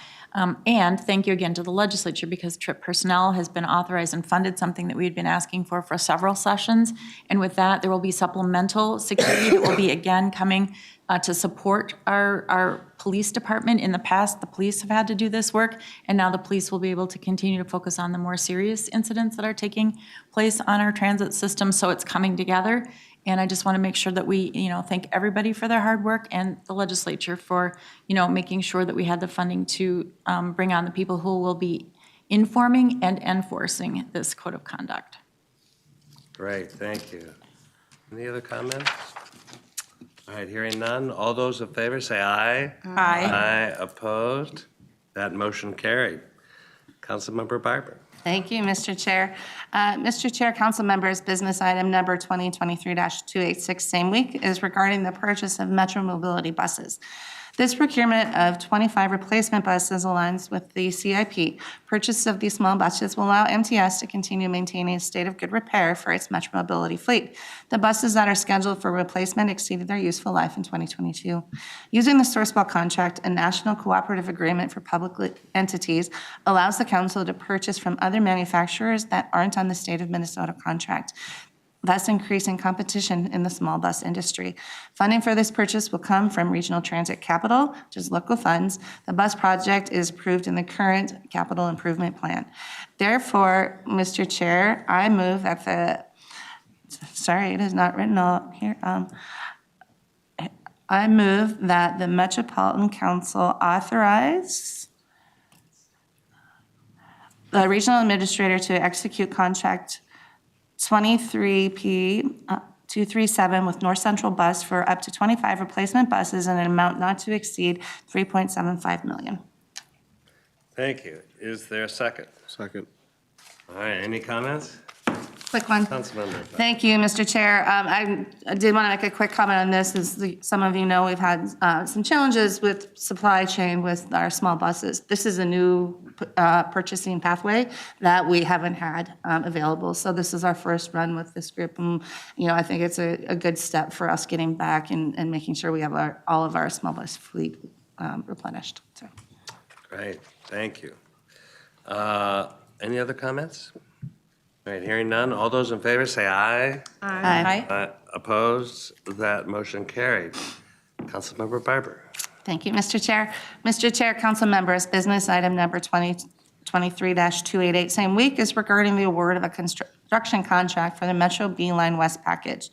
And thank you again to the legislature, because TRIP personnel has been authorized and funded, something that we had been asking for several sessions. And with that, there will be supplemental security that will be again coming to support our police department. In the past, the police have had to do this work, and now the police will be able to continue to focus on the more serious incidents that are taking place on our transit system. So it's coming together. And I just want to make sure that we, thank everybody for their hard work, and the legislature for, making sure that we had the funding to bring on the people who will be informing and enforcing this code of conduct. Great, thank you. Any other comments? All right, hearing none. All those in favor say aye. Aye. Aye, opposed? That motion carried. Councilmember Barber. Thank you, Mr. Chair. Mr. Chair, council members, business item number 2023-286, same week, is regarding the purchase of Metro Mobility buses. This procurement of 25 replacement buses aligns with the CIP. Purchase of these small buses will allow MTS to continue maintaining a state of good repair for its Metro Mobility fleet. The buses that are scheduled for replacement exceeded their useful life in 2022. Using the Sourcewell contract, a national cooperative agreement for public entities allows the council to purchase from other manufacturers that aren't on the state of Minnesota contract, thus increasing competition in the small bus industry. Funding for this purchase will come from Regional Transit Capital, which is local funds. The bus project is approved in the current capital improvement plan. Therefore, Mr. Chair, I move that it is not written all here. I move that the Metropolitan Council authorize the regional administrator to execute contract 23P237 with North Central Bus for up to 25 replacement buses in an amount not to exceed $3.75 million. Thank you. Is there a second? Second. All right, any comments? Quick one. Councilmember. Thank you, Mr. Chair. I did want to make a quick comment on this. Some of you know, we've had some challenges with supply chain with our small buses. This is a new purchasing pathway that we haven't had available. So this is our first run with this group. And, I think it's a good step for us getting back and making sure we have all of our small bus fleet replenished. So. Great, thank you. Any other comments? All right, hearing none. All those in favor say aye. Aye. Opposed? That motion carried. Councilmember Barber. Thank you, Mr. Chair. Mr. Chair, council members, business item number 2023-288, same week, is regarding the award of a construction contract for the Metro B-Line West package.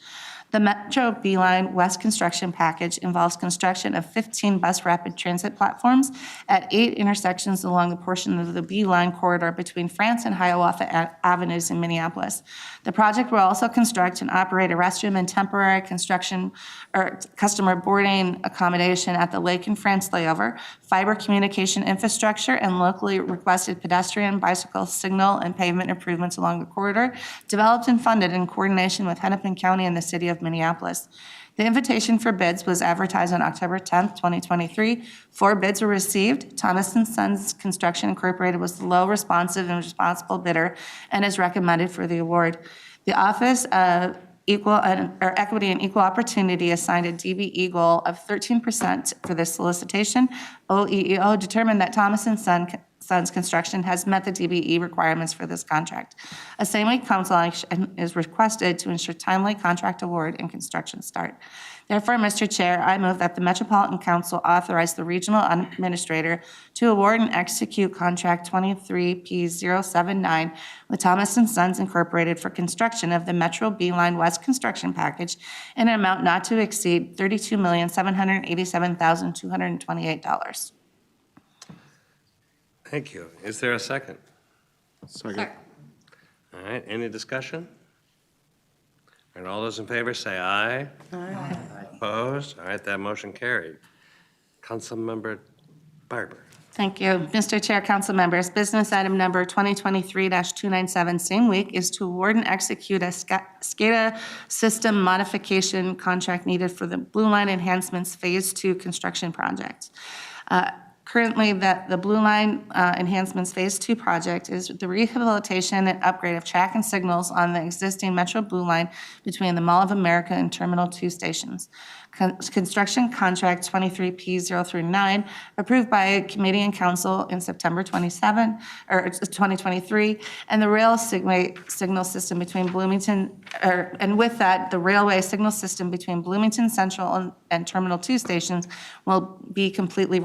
The Metro B-Line West construction package involves construction of 15 bus rapid transit platforms at 8 intersections along the portion of the B-Line corridor between France and Hiawatha Avenues in Minneapolis. The project will also construct and operate a restroom and temporary construction or customer boarding accommodation at the Lake and France layover, fiber communication infrastructure, and locally requested pedestrian, bicycle, signal, and pavement improvements along the corridor, developed and funded in coordination with Hennepin County and the City of Minneapolis. The invitation for bids was advertised on October 10th, 2023. 4 bids were received. Thomas & Sons Construction Incorporated was the low responsive and responsible bidder and is recommended for the award. The Office of Equity and Equal Opportunity assigned a DBE goal of 13% for this solicitation. OEEO determined that Thomas & Sons Construction has met the DBE requirements for this contract. A same-week council action is requested to ensure timely contract award and construction start. Therefore, Mr. Chair, I move that the Metropolitan Council authorize the regional administrator to award and execute contract 23P079 with Thomas & Sons Incorporated for construction of the Metro B-Line West construction package in an amount not to exceed $32,787,228. Thank you. Is there a second? Second. All right, any discussion? And all those in favor say aye. Aye. Opposed? All right, that motion carried. Councilmember Barber. Thank you. Mr. Chair, council members, business item number 2023-297, same week, is to award and execute a SCADA system modification contract needed for the Blue Line Enhancements Phase 2 construction project. Currently, the Blue Line Enhancements Phase 2 project is the rehabilitation and upgrade of track and signals on the existing Metro Blue Line between the Mall of America and Terminal 2 stations. Construction contract 23P039, approved by committee and council in September 2023, and the rail signal system between Bloomington, and with that, the railway signal system between Bloomington Central and Terminal 2 stations will be completely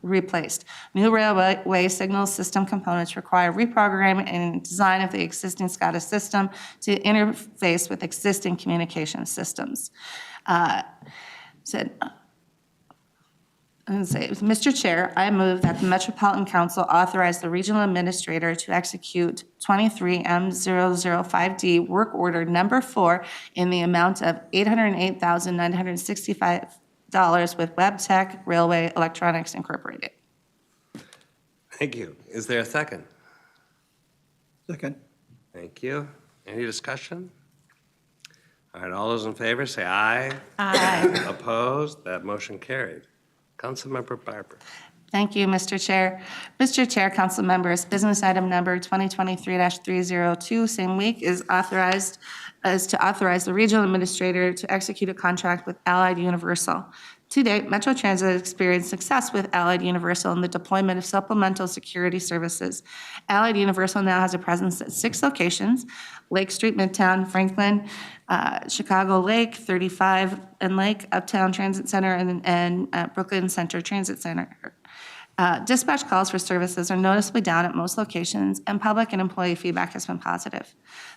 replaced. New railway signal system components require reprogramming and design of the existing SCADA system to interface with existing communication systems. Mr. Chair, I move that the Metropolitan Council authorize the regional administrator to execute 23M005D work order number 4 in the amount of $808,965 with WebTech Railway Electronics Incorporated. Thank you. Is there a second? Second. Thank you. Any discussion? All right, all those in favor say aye. Aye. Opposed? That motion carried. Councilmember Barber. Thank you, Mr. Chair. Mr. Chair, council members, business item number 2023-302, same week, is to authorize the regional administrator to execute a contract with Allied Universal. To date, Metro Transit has experienced success with Allied Universal in the deployment of supplemental security services. Allied Universal now has a presence at 6 locations: Lake Street, Midtown, Franklin, Chicago Lake, 35 and Lake, Uptown Transit Center, and Brooklyn Center Transit Center. Dispatch calls for services are noticeably down at most locations, and public and employee feedback has been positive.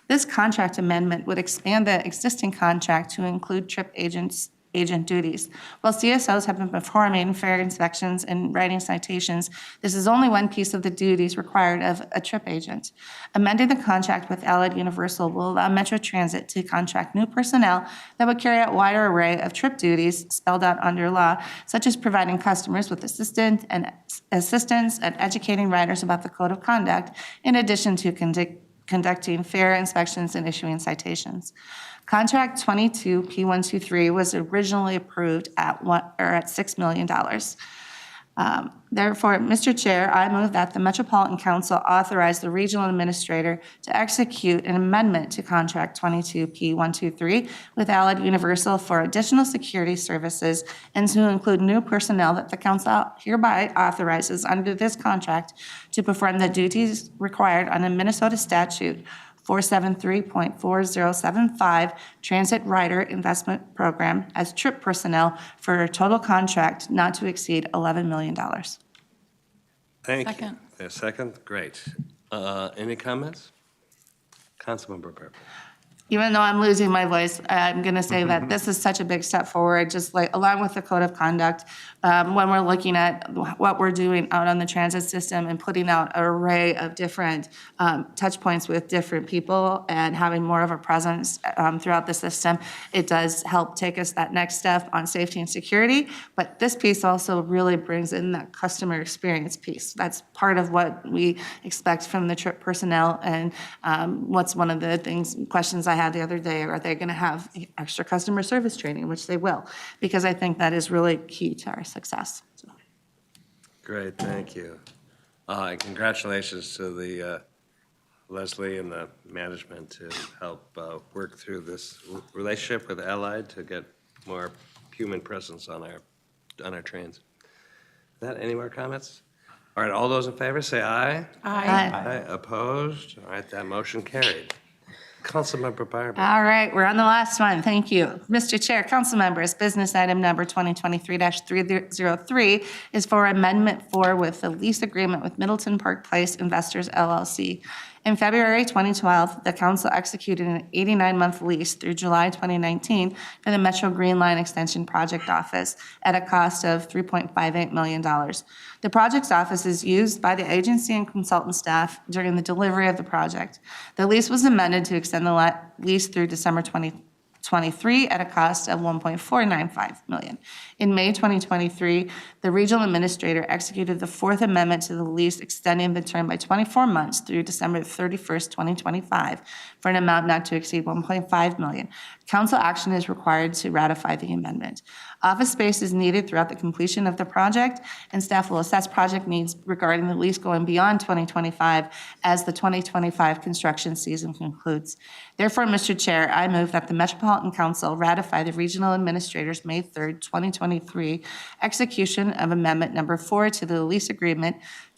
This contract amendment would expand the existing contract to include trip agent duties. While CSOs have been performing fare inspections and writing citations, this is only one piece of the duties required of a trip agent. Amending the contract with Allied Universal will allow Metro Transit to contract new personnel that would carry out a wider array of trip duties spelled out under law, such as providing customers with assistance and educating riders about the code of conduct, in addition to conducting fair inspections and issuing citations. Contract 22 P123 was originally approved at $6 million. Therefore, Mr. Chair, I move that the Metropolitan Council authorize the regional administrator to execute an amendment to Contract 22 P123 with Allied Universal for additional security services and to include new personnel that the council hereby authorizes under this contract to perform the duties required under Minnesota statute 473.4075 Transit Rider Investment Program as trip personnel for a total contract not to exceed $11 million. Thank you. Second. A second, great. Any comments? Councilmember Purple. Even though I'm losing my voice, I'm going to say that this is such a big step forward, just like along with the code of conduct, when we're looking at what we're doing out on the transit system and putting out an array of different touch points with different people and having more of a presence throughout the system, it does help take us that next step on safety and security. But this piece also really brings in that customer experience piece. That's part of what we expect from the trip personnel. And what's one of the questions I had the other day, are they going to have extra customer service training, which they will, because I think that is really key to our success. So. Great, thank you. And congratulations to the Leslie and the management to help work through this relationship with Allied to get more human presence on our trains. Any more comments? All right, all those in favor, say aye. Aye. Opposed? All right, that motion carried. Councilmember Barber. All right, we're on the last one. Thank you. Mr. Chair, council members, business item number 2023-303 is for Amendment 4 with the lease agreement with Middleton Park Place Investors LLC. In February 2012, the council executed an 89-month lease through July 2019 for the Metro Green Line Extension Project Office at a cost of $3.58 million. The project's office is used by the agency and consultant staff during the delivery of the project. The lease was amended to extend the lease through December 2023 at a cost of $1.495 million. In May 2023, the regional administrator executed the fourth amendment to the lease, extending the term by 24 months through December 31st, 2025, for an amount not to exceed $1.5 million. Council action is required to ratify the amendment. Office space is needed throughout the completion of the project, and staff will assess project needs regarding the lease going beyond 2025 as the 2025 construction season concludes. Therefore, Mr. Chair, I move that the Metropolitan Council ratify the regional administrator's May 3rd, 2023 execution of Amendment Number 4 to the lease agreement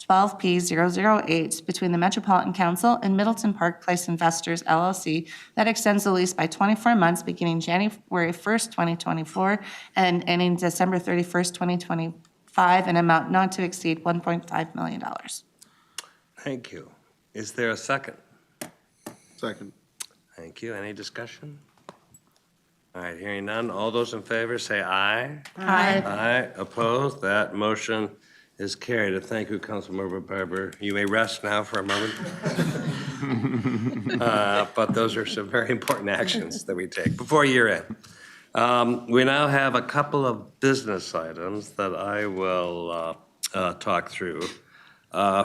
12P008 between the Metropolitan Council and Middleton Park Place Investors LLC that extends the lease by 24 months beginning January 1st, 2024 and ending December 31st, 2025, an amount not to exceed $1.5 million. Thank you. Is there a second? Second. Thank you. Any discussion? All right, hearing none. All those in favor say aye. Aye. Aye. Opposed? That motion is carried. Thank you, Councilmember Barber. You may rest now for a moment. But those are some very important actions that we take before year end. We now have a couple of business items that I will talk through.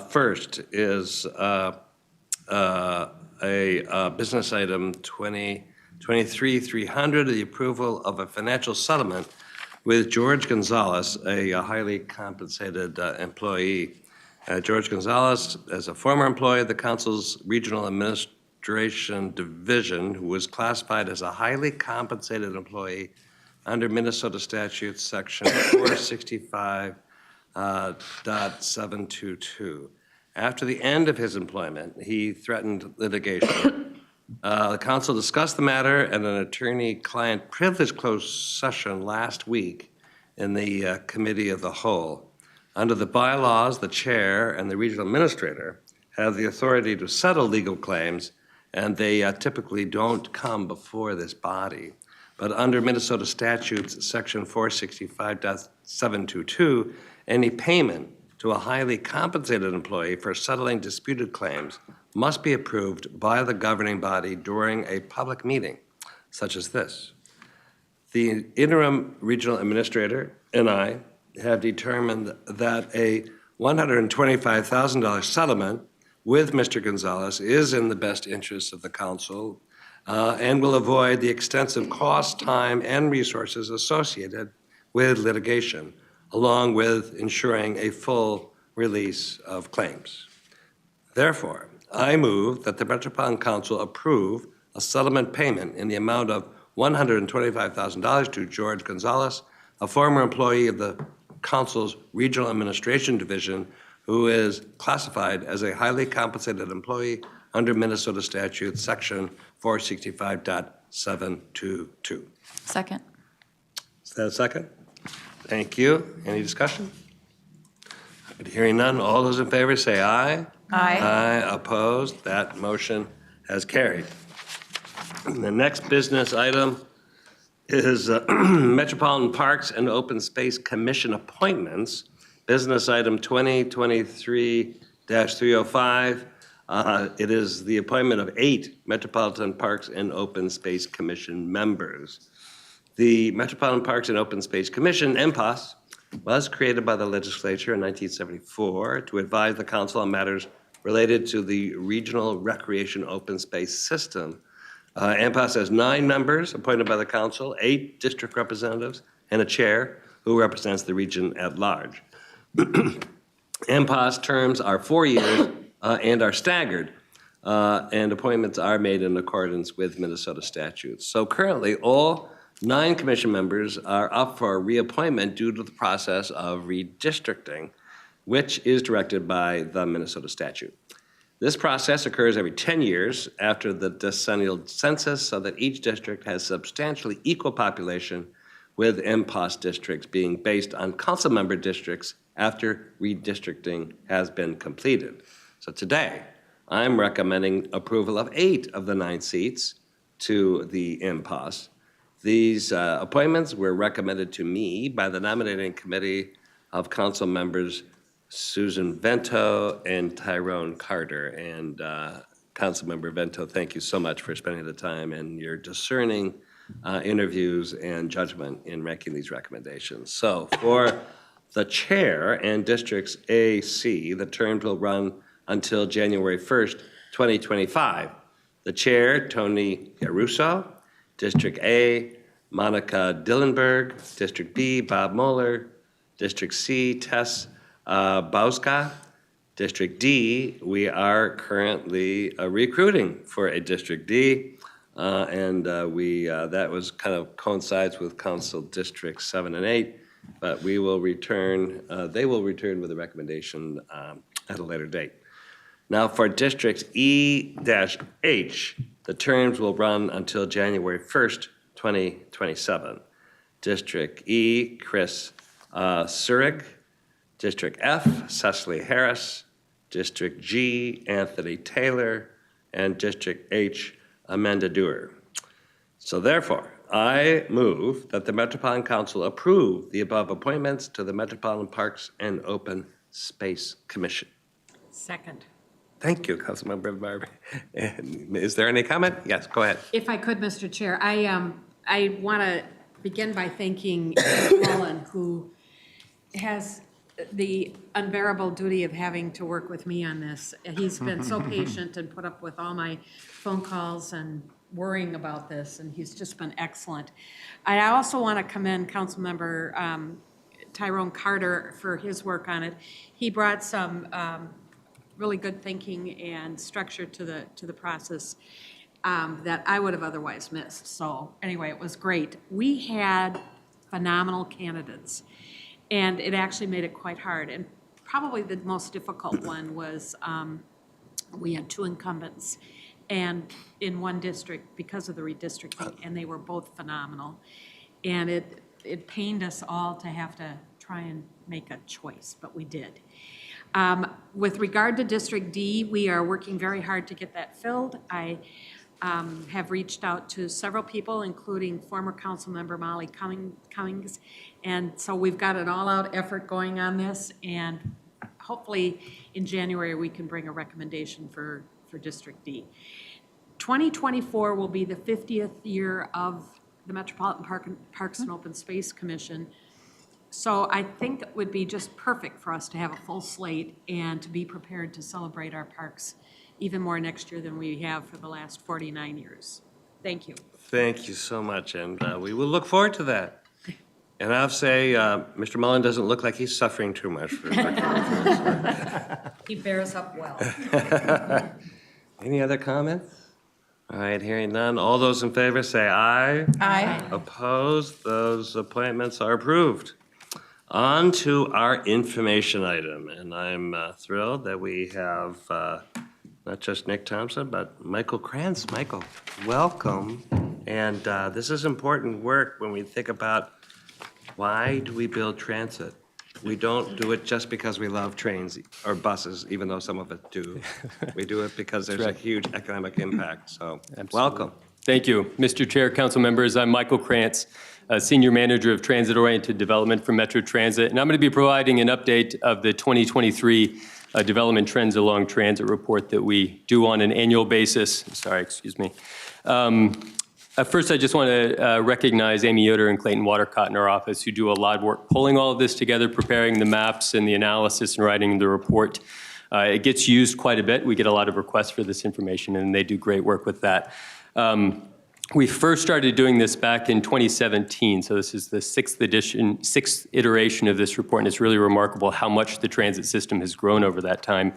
First is a business item 23-300, the approval of a financial settlement with George Gonzalez, a highly compensated employee. George Gonzalez, as a former employee of the council's regional administration division, who was classified as a highly compensated employee under Minnesota statute section 465.722. After the end of his employment, he threatened litigation. The council discussed the matter at an attorney-client privilege closed session last week in the committee of the whole. Under the bylaws, the chair and the regional administrator have the authority to settle legal claims, and they typically don't come before this body. But under Minnesota statutes, section 465.722, any payment to a highly compensated employee for settling disputed claims must be approved by the governing body during a public meeting, such as this. The interim regional administrator and I have determined that a $125,000 settlement with Mr. Gonzalez is in the best interest of the council and will avoid the extensive cost, time, and resources associated with litigation, along with ensuring a full release of claims. Therefore, I move that the Metropolitan Council approve a settlement payment in the amount of $125,000 to George Gonzalez, a former employee of the Council's Regional Administration Division, who is classified as a highly compensated employee under Minnesota Statute, Section 465.722. Second. Is that a second? Thank you. Any discussion? Hearing none, all those in favor say aye. Aye. Aye, opposed. That motion has carried. The next business item is Metropolitan Parks and Open Space Commission appointments. Business item 2023-305. It is the appointment of 8 Metropolitan Parks and Open Space Commission members. The Metropolitan Parks and Open Space Commission, MPOS, was created by the legislature in 1974 to advise the council on matters related to the regional recreation open space system. MPOS has 9 members appointed by the council, 8 district representatives, and a chair who represents the region at large. MPOS terms are 4 years and are staggered, and appointments are made in accordance with Minnesota statutes. So currently, all 9 commission members are up for reappointment due to the process of redistricting, which is directed by the Minnesota statute. This process occurs every 10 years after the decennial census so that each district has substantially equal population, with MPOS districts being based on council member districts after redistricting has been completed. So today, I'm recommending approval of 8 of the 9 seats to the MPOS. These appointments were recommended to me by the nominating committee of council members Susan Vento and Tyrone Carter. And Councilmember Vento, thank you so much for spending the time and your discerning interviews and judgment in making these recommendations. So for the chair and districts A, C, the terms will run until January 1st, 2025. The chair, Tony Garuso. District A, Monica Dillenberg. District B, Bob Moeller. District C, Tess Bauska. District D, we are currently recruiting for a District D, and that was kind of coincides with Council Districts 7 and 8, but we will return, they will return with a recommendation at a later date. Now for Districts E-H, the terms will run until January 1st, 2027. District E, Chris Surig. District F, Cecily Harris. District G, Anthony Taylor. And District H, Amanda Dewar. So therefore, I move that the Metropolitan Council approve the above appointments to the Metropolitan Parks and Open Space Commission. Second. Thank you, Councilmember Barbie. And is there any comment? Yes, go ahead. If I could, Mr. Chair, I want to begin by thanking Roland, who has the unbearable duty of having to work with me on this. He's been so patient and put up with all my phone calls and worrying about this, and he's just been excellent. I also want to commend Councilmember Tyrone Carter for his work on it. He brought some really good thinking and structure to the process that I would have otherwise missed. So anyway, it was great. We had phenomenal candidates, and it actually made it quite hard. And probably the most difficult one was we had 2 incumbents and in one district because of the redistricting, and they were both phenomenal. And it pained us all to have to try and make a choice, but we did. With regard to District D, we are working very hard to get that filled. I have reached out to several people, including former council member Molly Cummings. And so we've got an all-out effort going on this, and hopefully in January we can bring a recommendation for District D. 2024 will be the 50th year of the Metropolitan Parks and Open Space Commission. So I think it would be just perfect for us to have a full slate and to be prepared to celebrate our parks even more next year than we have for the last 49 years. Thank you. Thank you so much, and we will look forward to that. And I'll say, Mr. Mullen doesn't look like he's suffering too much. He bears up well. Any other comments? All right, hearing none. All those in favor say aye. Aye. Opposed? Those appointments are approved. On to our information item, and I'm thrilled that we have not just Nick Thompson, but Michael Krantz. Michael, welcome. And this is important work when we think about why do we build transit? We don't do it just because we love trains or buses, even though some of it do. We do it because there's a huge economic impact, so welcome. Thank you. Mr. Chair, council members, I'm Michael Krantz, Senior Manager of Transit-Oriented Development for Metro Transit, and I'm going to be providing an update of the 2023 Development Trends Along Transit report that we do on an annual basis. Sorry, excuse me. First, I just want to recognize Amy Yoder and Clayton Watercott in our office who do a lot of work pulling all of this together, preparing the maps and the analysis and writing the report. It gets used quite a bit. We get a lot of requests for this information, and they do great work with that. We first started doing this back in 2017, so this is the sixth iteration of this report, and it's really remarkable how much the transit system has grown over that time.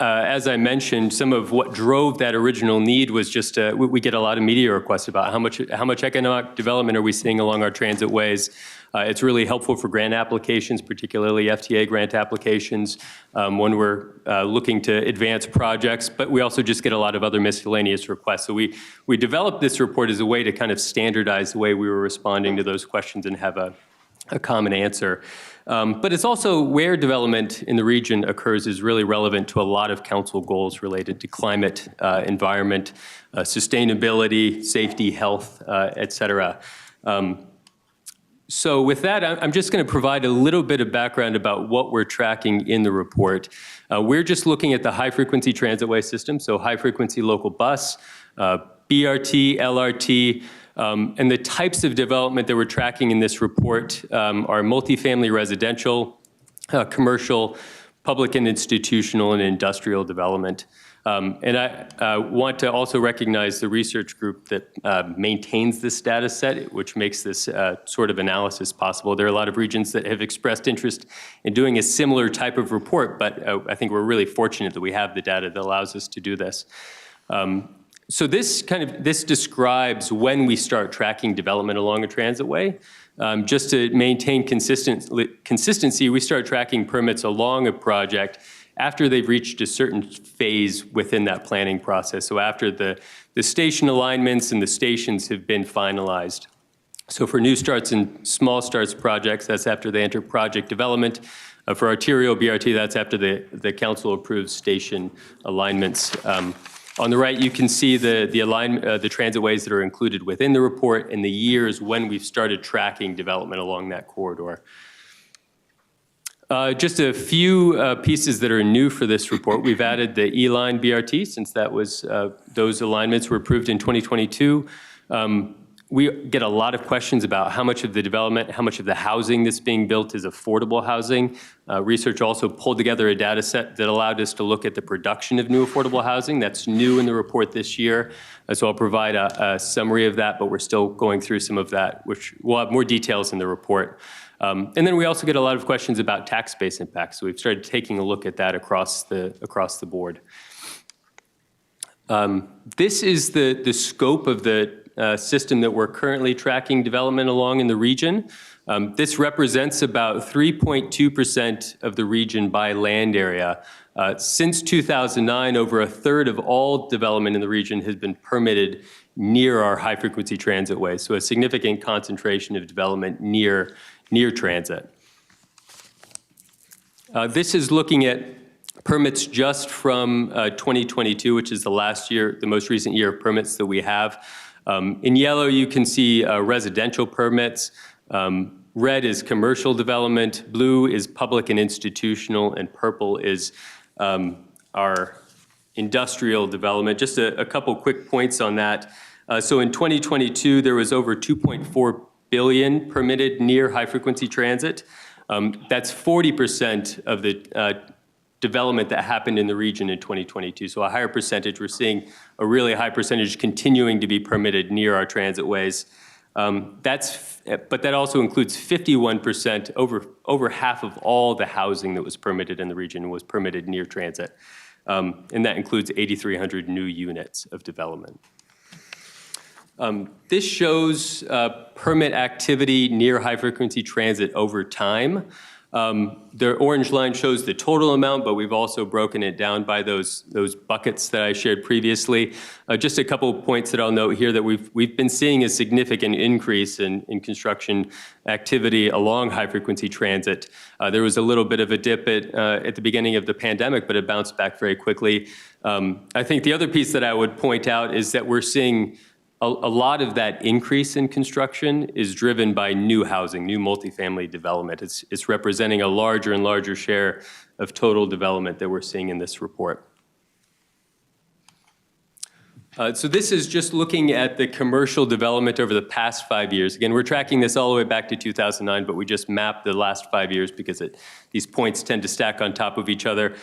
As I mentioned, some of what drove that original need was just, we get a lot of media requests about how much economic development are we seeing along our transit ways. It's really helpful for grant applications, particularly FTA grant applications, when we're looking to advance projects, but we also just get a lot of other miscellaneous requests. So we developed this report as a way to kind of standardize the way we were responding to those questions and have a common answer. But it's also where development in the region occurs is really relevant to a lot of council goals related to climate, environment, sustainability, safety, health, et cetera. So with that, I'm just going to provide a little bit of background about what we're tracking in the report. We're just looking at the high-frequency transitway system, so high-frequency local bus, BRT, LRT, and the types of development that we're tracking in this report are multifamily residential, commercial, public and institutional, and industrial development. And I want to also recognize the research group that maintains this data set, which makes this sort of analysis possible. There are a lot of regions that have expressed interest in doing a similar type of report, but I think we're really fortunate that we have the data that allows us to do this. So this describes when we start tracking development along a transitway. Just to maintain consistency, we start tracking permits along a project after they've reached a certain phase within that planning process. So after the station alignments and the stations have been finalized. So for new starts and small starts projects, that's after they enter project development. For arterial BRT, that's after the council approves station alignments. On the right, you can see the transitways that are included within the report and the years when we've started tracking development along that corridor. Just a few pieces that are new for this report. We've added the E-line BRT since that was those alignments were approved in 2022. We get a lot of questions about how much of the development, how much of the housing that's being built is affordable housing. Research also pulled together a data set that allowed us to look at the production of new affordable housing. That's new in the report this year. So I'll provide a summary of that, but we're still going through some of that, which we'll have more details in the report. And then we also get a lot of questions about tax base impacts. So we've started taking a look at that across the board. This is the scope of the system that we're currently tracking development along in the region. This represents about 3.2% of the region by land area. Since 2009, over a third of all development in the region has been permitted near our high-frequency transitway, so a significant concentration of development near transit. This is looking at permits just from 2022, which is the most recent year of permits that we have. In yellow, you can see residential permits. Red is commercial development. Blue is public and institutional, and purple is our industrial development. Just a couple quick points on that. So in 2022, there was over $2.4 billion permitted near high-frequency transit. That's 40% of the development that happened in the region in 2022. So a higher percentage. We're seeing a really high percentage continuing to be permitted near our transit ways. But that also includes 51%, over half of all the housing that was permitted in the region was permitted near transit. And that includes 8,300 new units of development. This shows permit activity near high-frequency transit over time. The orange line shows the total amount, but we've also broken it down by those buckets that I shared previously. Just a couple of points that I'll note here that we've been seeing a significant increase in construction activity along high-frequency transit. There was a little bit of a dip at the beginning of the pandemic, but it bounced back very quickly. I think the other piece that I would point out is that we're seeing a lot of that increase in construction is driven by new housing, new multifamily development. It's representing a larger and larger share of total development that we're seeing in this report. So this is just looking at the commercial development over the past 5 years. Again, we're tracking this all the way back to 2009, but we just mapped the last 5 years because these points tend to stack on top of each other.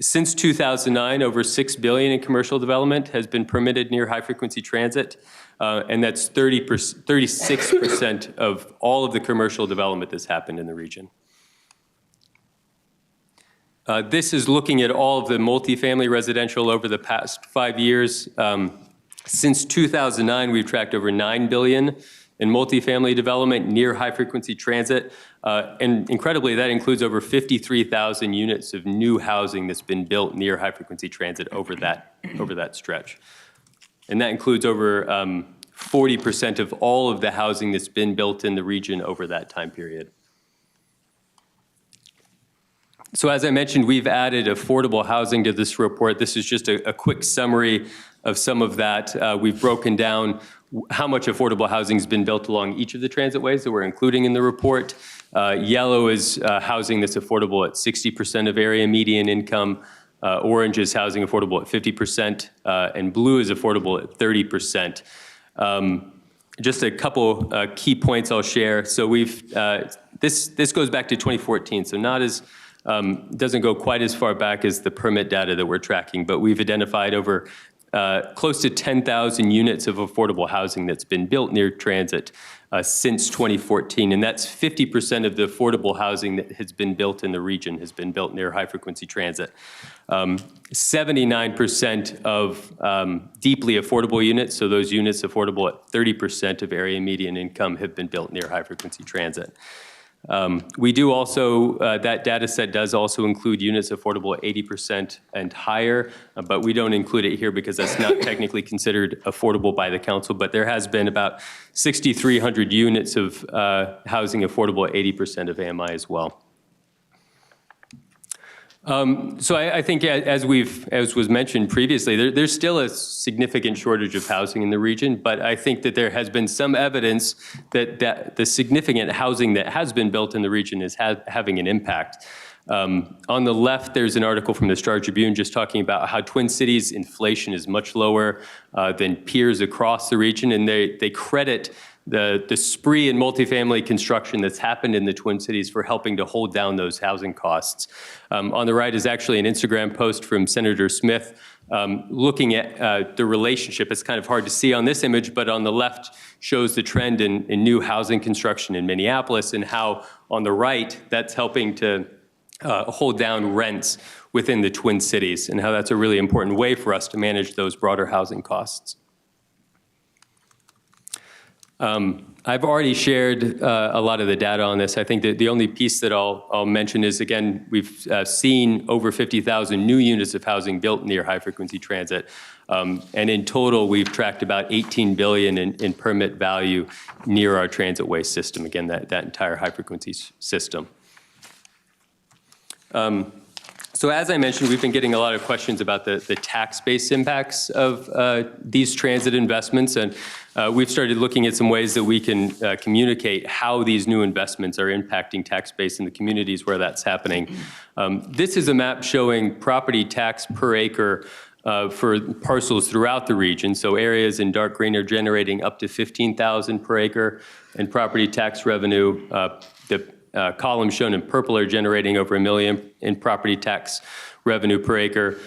Since 2009, over $6 billion in commercial development has been permitted near high-frequency transit, and that's 36% of all of the commercial development that's happened in the region. This is looking at all of the multifamily residential over the past 5 years. Since 2009, we've tracked over $9 billion in multifamily development near high-frequency transit. And incredibly, that includes over 53,000 units of new housing that's been built near high-frequency transit over that stretch. And that includes over 40% of all of the housing that's been built in the region over that time period. So as I mentioned, we've added affordable housing to this report. This is just a quick summary of some of that. We've broken down how much affordable housing has been built along each of the transit ways that we're including in the report. Yellow is housing that's affordable at 60% of area median income. Orange is housing affordable at 50%, and blue is affordable at 30%. Just a couple key points I'll share. So this goes back to 2014, so not as doesn't go quite as far back as the permit data that we're tracking, but we've identified over close to 10,000 units of affordable housing that's been built near transit since 2014, and that's 50% of the affordable housing that has been built in the region has been built near high-frequency transit. 79% of deeply affordable units, so those units affordable at 30% of area median income, have been built near high-frequency transit. We do also, that data set does also include units affordable at 80% and higher, but we don't include it here because that's not technically considered affordable by the council, but there has been about 6,300 units of housing affordable at 80% of AMI as well. So I think as was mentioned previously, there's still a significant shortage of housing in the region, but I think that there has been some evidence that the significant housing that has been built in the region is having an impact. On the left, there's an article from the Star Tribune just talking about how Twin Cities inflation is much lower than peers across the region, and they credit the spree in multifamily construction that's happened in the Twin Cities for helping to hold down those housing costs. On the right is actually an Instagram post from Senator Smith looking at the relationship. It's kind of hard to see on this image, but on the left shows the trend in new housing construction in Minneapolis and how on the right that's helping to hold down rents within the Twin Cities and how that's a really important way for us to manage those broader housing costs. I've already shared a lot of the data on this. I think that the only piece that I'll mention is, again, we've seen over 50,000 new units of housing built near high-frequency transit. And in total, we've tracked about $18 billion in permit value near our transit waste system, again, that entire high-frequency system. So as I mentioned, we've been getting a lot of questions about the tax-based impacts of these transit investments, and we've started looking at some ways that we can communicate how these new investments are impacting tax base in the communities where that's happening. This is a map showing property tax per acre for parcels throughout the region. So areas in dark green are generating up to $15,000 per acre in property tax revenue. The columns shown in purple are generating over $1 million in property tax revenue per acre.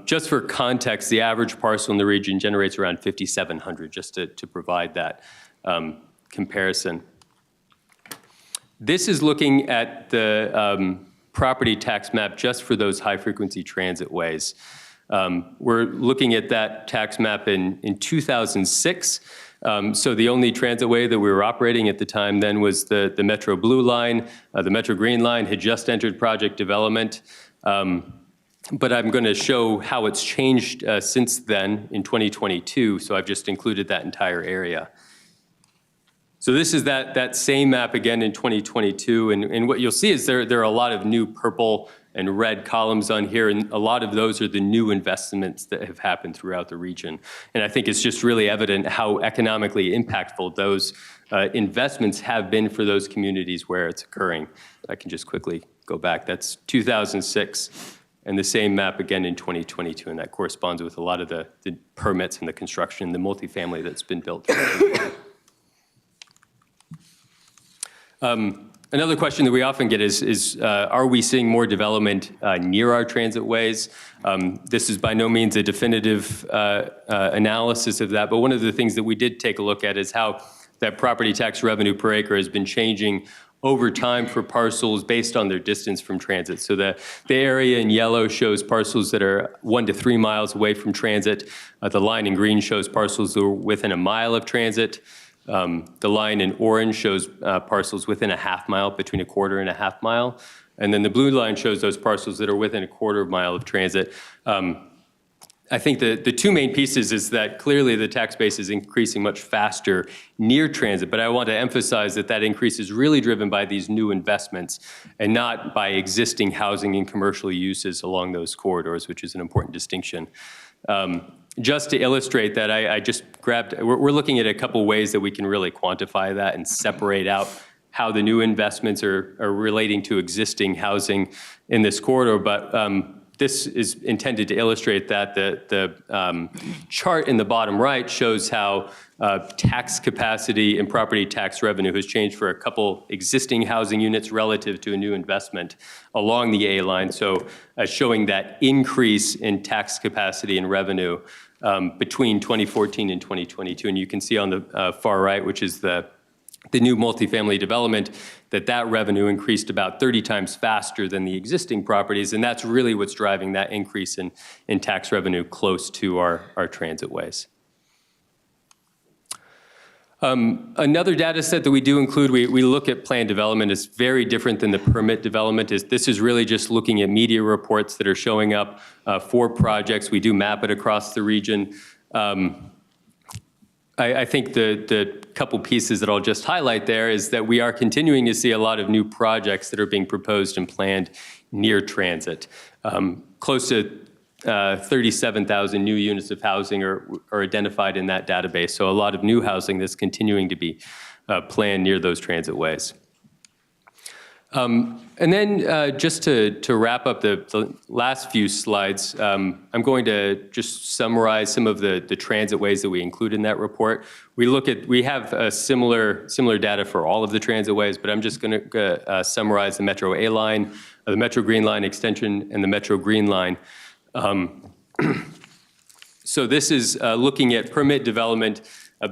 Just for context, the average parcel in the region generates around $5,700, just to provide that comparison. This is looking at the property tax map just for those high-frequency transit ways. We're looking at that tax map in 2006. So the only transit way that we were operating at the time then was the Metro Blue Line. The Metro Green Line had just entered project development. But I'm going to show how it's changed since then in 2022. So I've just included that entire area. So this is that same map again in 2022. And what you'll see is there are a lot of new purple and red columns on here, and a lot of those are the new investments that have happened throughout the region. And I think it's just really evident how economically impactful those investments have been for those communities where it's occurring. I can just quickly go back. That's 2006, and the same map again in 2022, and that corresponds with a lot of the permits and the construction, the multifamily that's been built. Another question that we often get is are we seeing more development near our transit ways? This is by no means a definitive analysis of that, but one of the things that we did take a look at is how that property tax revenue per acre has been changing over time for parcels based on their distance from transit. So the area in yellow shows parcels that are 1 to 3 miles away from transit. The line in green shows parcels that are within 1 mile of transit. The line in orange shows parcels within 1/2 mile, between 1/4 and 1/2 mile. And then the blue line shows those parcels that are within 1/4 mile of transit. I think the two main pieces is that clearly the tax base is increasing much faster near transit, but I want to emphasize that that increase is really driven by these new investments and not by existing housing and commercial uses along those corridors, which is an important distinction. Just to illustrate that, I just grabbed, we're looking at a couple ways that we can really quantify that and separate out how the new investments are relating to existing housing in this corridor. But this is intended to illustrate that. The chart in the bottom right shows how tax capacity and property tax revenue has changed for a couple existing housing units relative to a new investment along the A line. So showing that increase in tax capacity and revenue between 2014 and 2022. And you can see on the far right, which is the new multifamily development, that revenue increased about 30 times faster than the existing properties. And that's really what's driving that increase in tax revenue close to our transit ways. Another data set that we do include, we look at planned development. It's very different than the permit development. This is really just looking at media reports that are showing up for projects. We do map it across the region. I think the couple pieces that I'll just highlight there is that we are continuing to see a lot of new projects that are being proposed and planned near transit. Close to 37,000 new units of housing are identified in that database. So a lot of new housing that's continuing to be planned near those transit ways. And then just to wrap up the last few slides, I'm going to just summarize some of the transit ways that we include in that report. We have similar data for all of the transit ways, but I'm just going to summarize the Metro A line, the Metro Green Line extension, and the Metro Green Line. So this is looking at permit development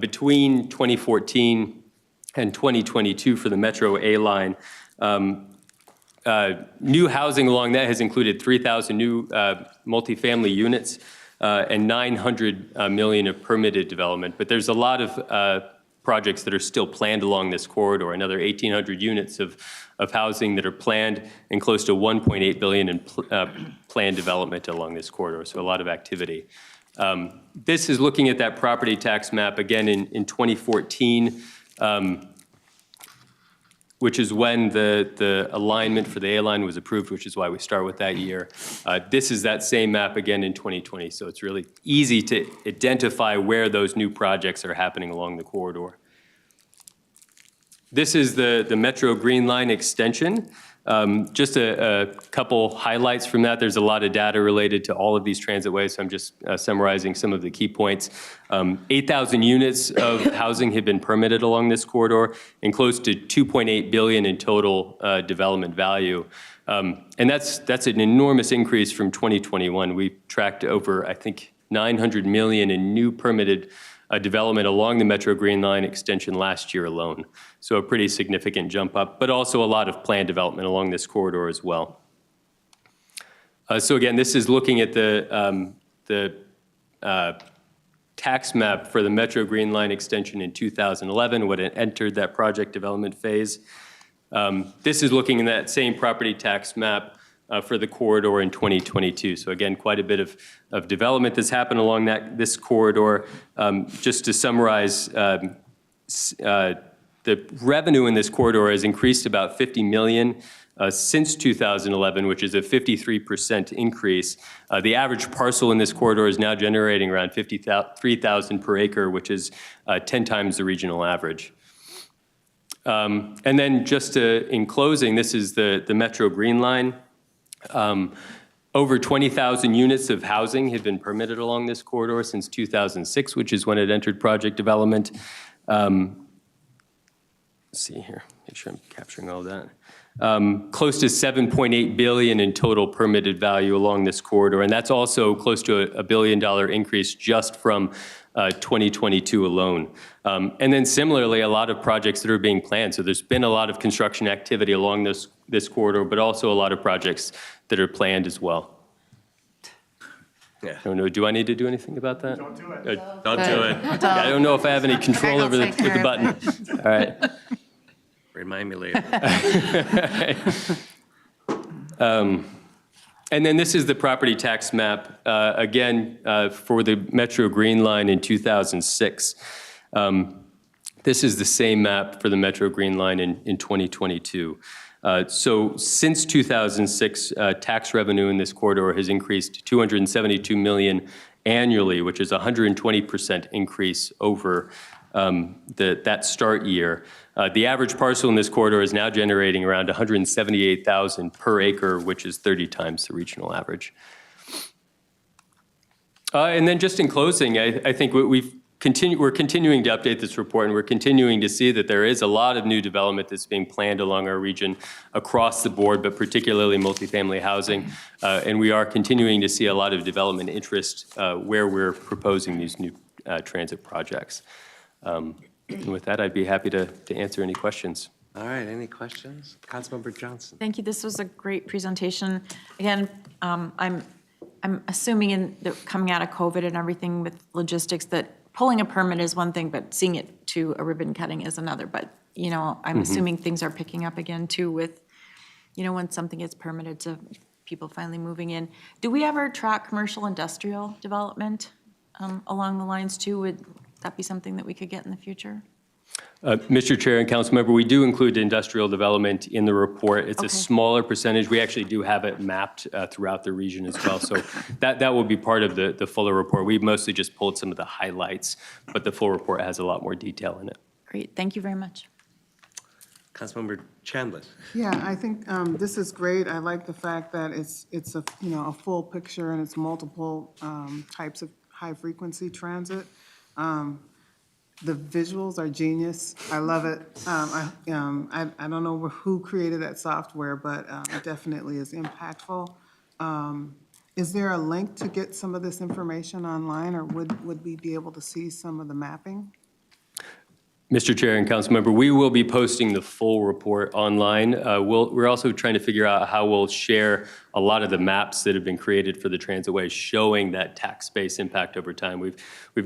between 2014 and 2022 for the Metro A line. New housing along that has included 3,000 new multifamily units and $900 million of permitted development. But there's a lot of projects that are still planned along this corridor, another 1,800 units of housing that are planned and close to $1.8 billion in planned development along this corridor, so a lot of activity. This is looking at that property tax map again in 2014, which is when the alignment for the A line was approved, which is why we start with that year. This is that same map again in 2020, so it's really easy to identify where those new projects are happening along the corridor. This is the Metro Green Line extension. Just a couple highlights from that. There's a lot of data related to all of these transitways, so I'm just summarizing some of the key points. 8,000 units of housing have been permitted along this corridor, and close to $2.8 billion in total development value. And that's an enormous increase from 2021. We tracked over, I think, $900 million in new permitted development along the Metro Green Line extension last year alone. So a pretty significant jump up, but also a lot of planned development along this corridor as well. So again, this is looking at the tax map for the Metro Green Line extension in 2011 when it entered that project development phase. This is looking in that same property tax map for the corridor in 2022. So again, quite a bit of development that's happened along this corridor. Just to summarize, the revenue in this corridor has increased about $50 million since 2011, which is a 53% increase. The average parcel in this corridor is now generating around $53,000 per acre, which is 10 times the regional average. And then just in closing, this is the Metro Green Line. Over 20,000 units of housing have been permitted along this corridor since 2006, which is when it entered project development. Let's see here, make sure I'm capturing all that. Close to $7.8 billion in total permitted value along this corridor, and that's also close to a $1 billion increase just from 2022 alone. And then similarly, a lot of projects that are being planned. So there's been a lot of construction activity along this corridor, but also a lot of projects that are planned as well. Yeah. I don't know, do I need to do anything about that? Don't do it. Don't do it. I don't know if I have any control over with the button. All right. Remind me later. And then this is the property tax map, again, for the Metro Green Line in 2006. This is the same map for the Metro Green Line in 2022. So since 2006, tax revenue in this corridor has increased to $272 million annually, which is a 120% increase over that start year. The average parcel in this corridor is now generating around $178,000 per acre, which is 30 times the regional average. And then just in closing, I think we're continuing to update this report, and we're continuing to see that there is a lot of new development that's being planned along our region across the board, but particularly multifamily housing. And we are continuing to see a lot of development interest where we're proposing these new transit projects. And with that, I'd be happy to answer any questions. All right, any questions? Councilmember Johnson. Thank you. This was a great presentation. Again, I'm assuming coming out of COVID and everything with logistics that pulling a permit is one thing, but seeing it to a ribbon cutting is another. But, you know, I'm assuming things are picking up again too with, you know, when something gets permitted to people finally moving in. Do we ever track commercial industrial development along the lines too? Would that be something that we could get in the future? Mr. Chair and council member, we do include industrial development in the report. It's a smaller percentage. We actually do have it mapped throughout the region as well. So that will be part of the fuller report. We mostly just pulled some of the highlights, but the full report has a lot more detail in it. Great, thank you very much. Councilmember Chambliss. Yeah, I think this is great. I like the fact that it's a, you know, a full picture and it's multiple types of high-frequency transit. The visuals are genius. I love it. I don't know who created that software, but it definitely is impactful. Is there a link to get some of this information online, or would we be able to see some of the mapping? Mr. Chair and council member, we will be posting the full report online. We're also trying to figure out how we'll share a lot of the maps that have been created for the transitways showing that tax base impact over time. We've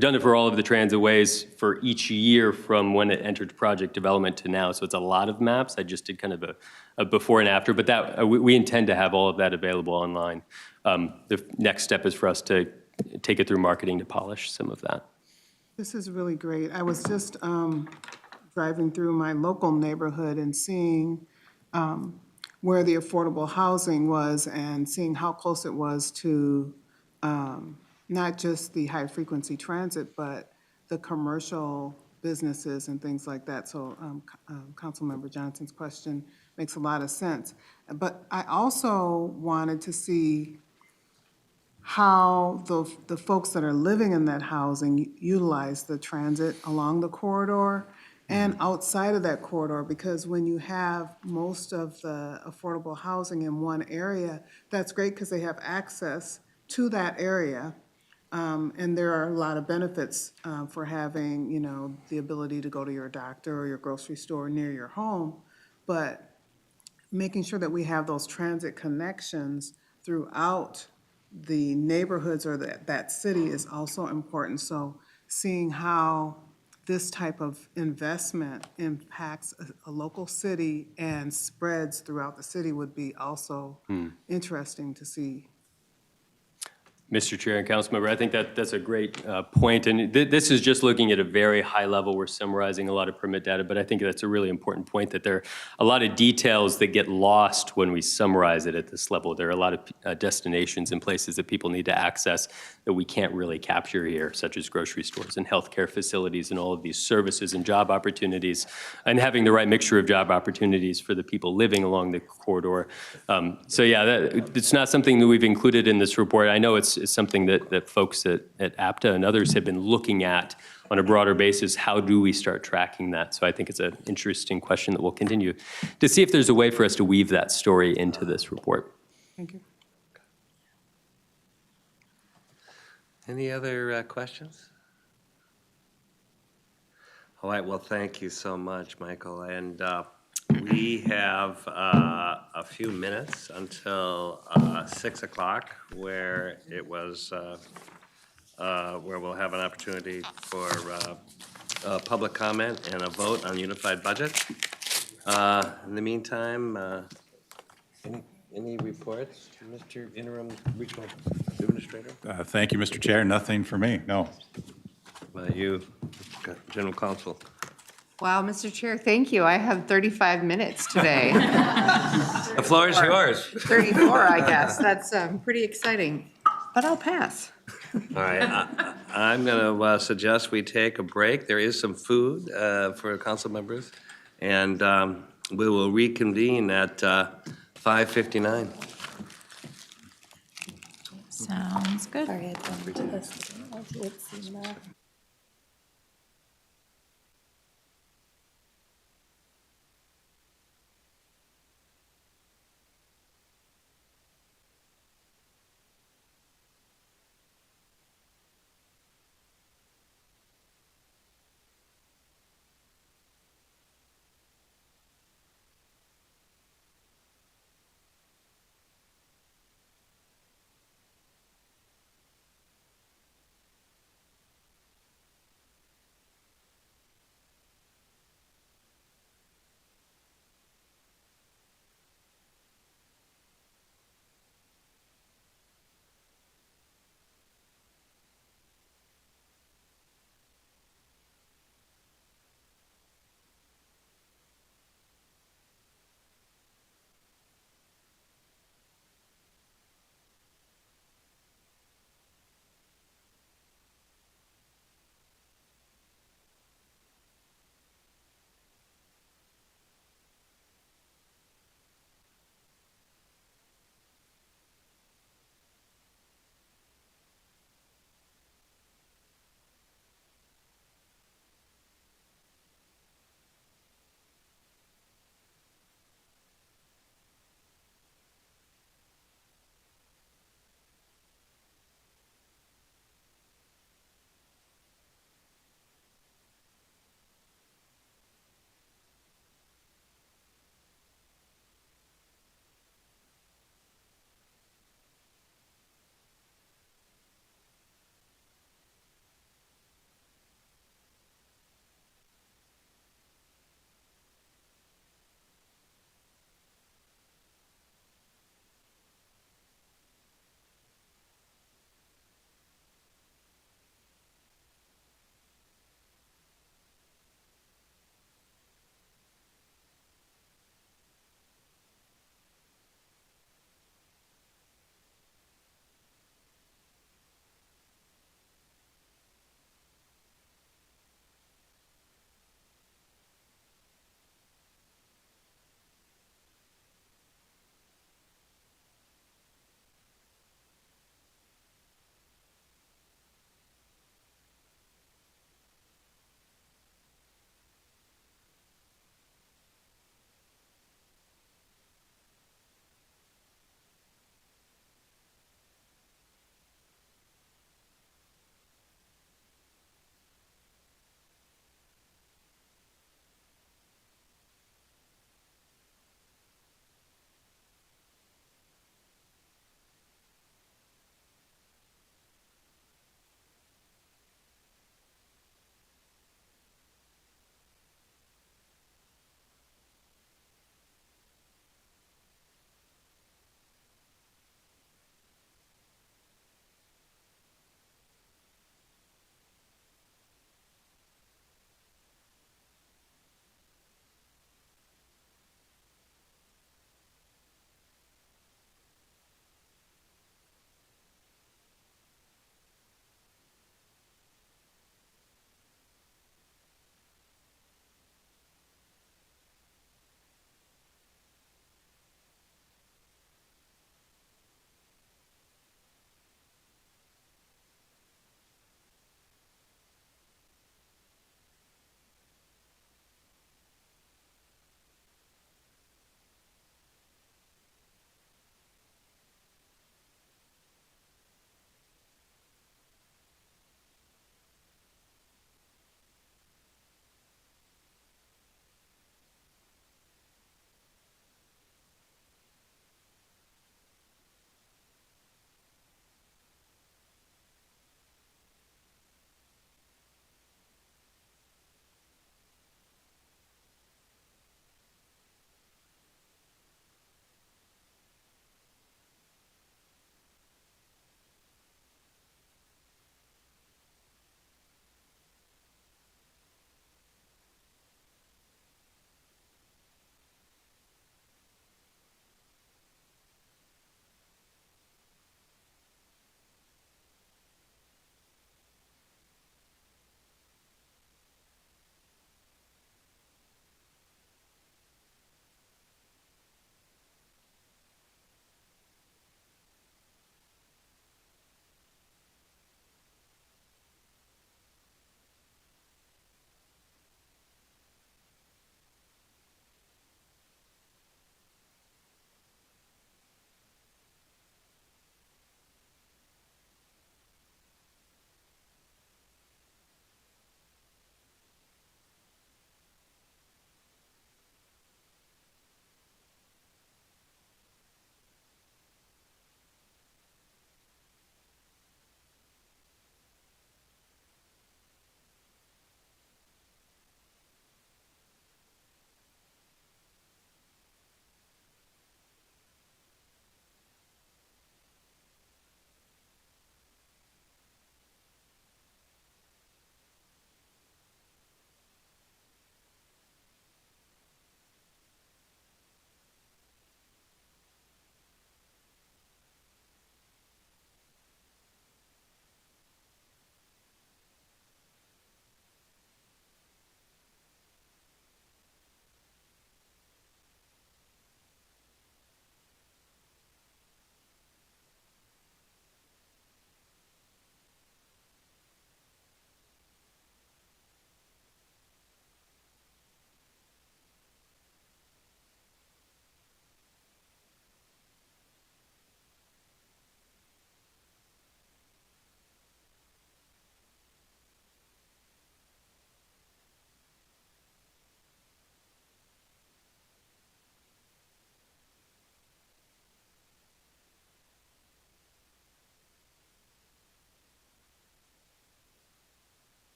done it for all of the transitways for each year from when it entered project development to now. So it's a lot of maps. I just did kind of a before and after, but that we intend to have all of that available online. The next step is for us to take it through marketing to polish some of that. This is really great. I was just driving through my local neighborhood and seeing where the affordable housing was and seeing how close it was to not just the high-frequency transit, but the commercial businesses and things like that. So Councilmember Johnson's question makes a lot of sense. But I also wanted to see how the folks that are living in that housing utilize the transit along the corridor and outside of that corridor, because when you have most of the affordable housing in one area, that's great because they have access to that area. And there are a lot of benefits for having, the ability to go to your doctor or your grocery store near your home. But making sure that we have those transit connections throughout the neighborhoods or that city is also important. So seeing how this type of investment impacts a local city and spreads throughout the city would be also interesting to see. Mr. Chair and Councilmember, I think that's a great point. And this is just looking at a very high level. We're summarizing a lot of permit data, but I think that's a really important point that there are a lot of details that get lost when we summarize it at this level. There are a lot of destinations and places that people need to access that we can't really capture here, such as grocery stores and healthcare facilities and all of these services and job opportunities, and having the right mixture of job opportunities for the people living along the corridor. So yeah, it's not something that we've included in this report. I know it's something that folks at APTA and others have been looking at on a broader basis. How do we start tracking that? So I think it's an interesting question that we'll continue to see if there's a way for us to weave that story into this report. Thank you. Any other questions? All right, well, thank you so much, Michael. And we have a few minutes until 6 o'clock, where it was, where we'll have an opportunity for public comment and a vote on unified budget. In the meantime, any reports, Mr. Interim Regional Administrator? Thank you, Mr. Chair. Nothing for me, no. You, General Counsel. Wow, Mr. Chair, thank you. I have 35 minutes today. The floor is yours. 34, I guess. That's pretty exciting, but I'll pass. All right, I'm going to suggest we take a break. There is some food for council members, and we will reconvene at 5:59. Sounds good. Sorry, I don't do this. I'll do it soon.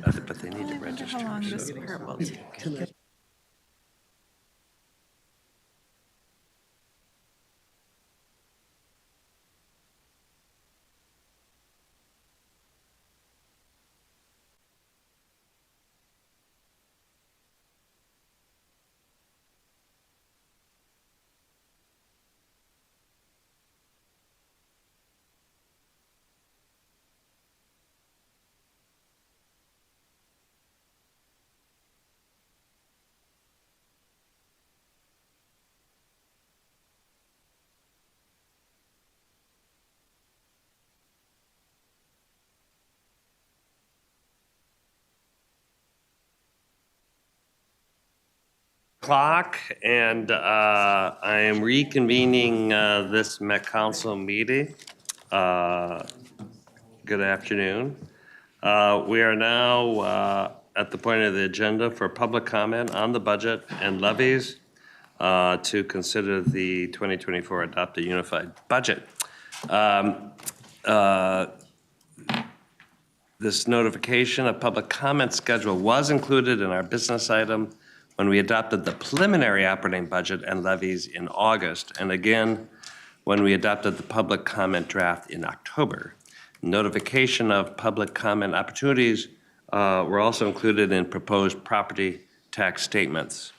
But they need to register. How long this part will take. Clock, and I am reconvening this Met Council meeting. Good afternoon. We are now at the point of the agenda for public comment on the budget and levies to consider the 2024 adopted unified budget. This notification of public comment schedule was included in our business item when we adopted the preliminary operating budget and levies in August, and again, when we adopted the public comment draft in October. Notification of public comment opportunities were also included in proposed property tax statements.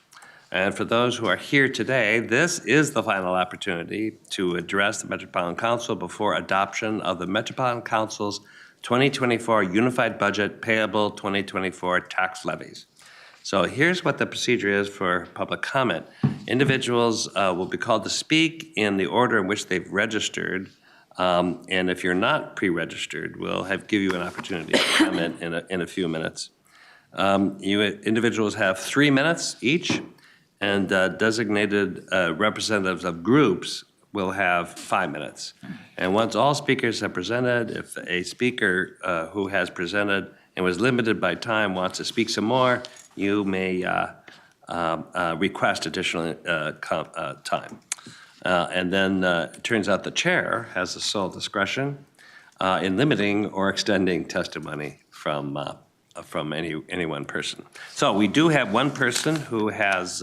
And for those who are here today, this is the final opportunity to address the Metropolitan Council before adoption of the Metropolitan Council's 2024 Unified Budget Payable 2024 Tax Levies. So here's what the procedure is for public comment. Individuals will be called to speak in the order in which they've registered. And if you're not pre-registered, we'll give you an opportunity to comment in a few minutes. Individuals have 3 minutes each, and designated representatives of groups will have 5 minutes. And once all speakers have presented, if a speaker who has presented and was limited by time wants to speak some more, you may request additional time. And then it turns out the chair has the sole discretion in limiting or extending testimony from any one person. So we do have one person who has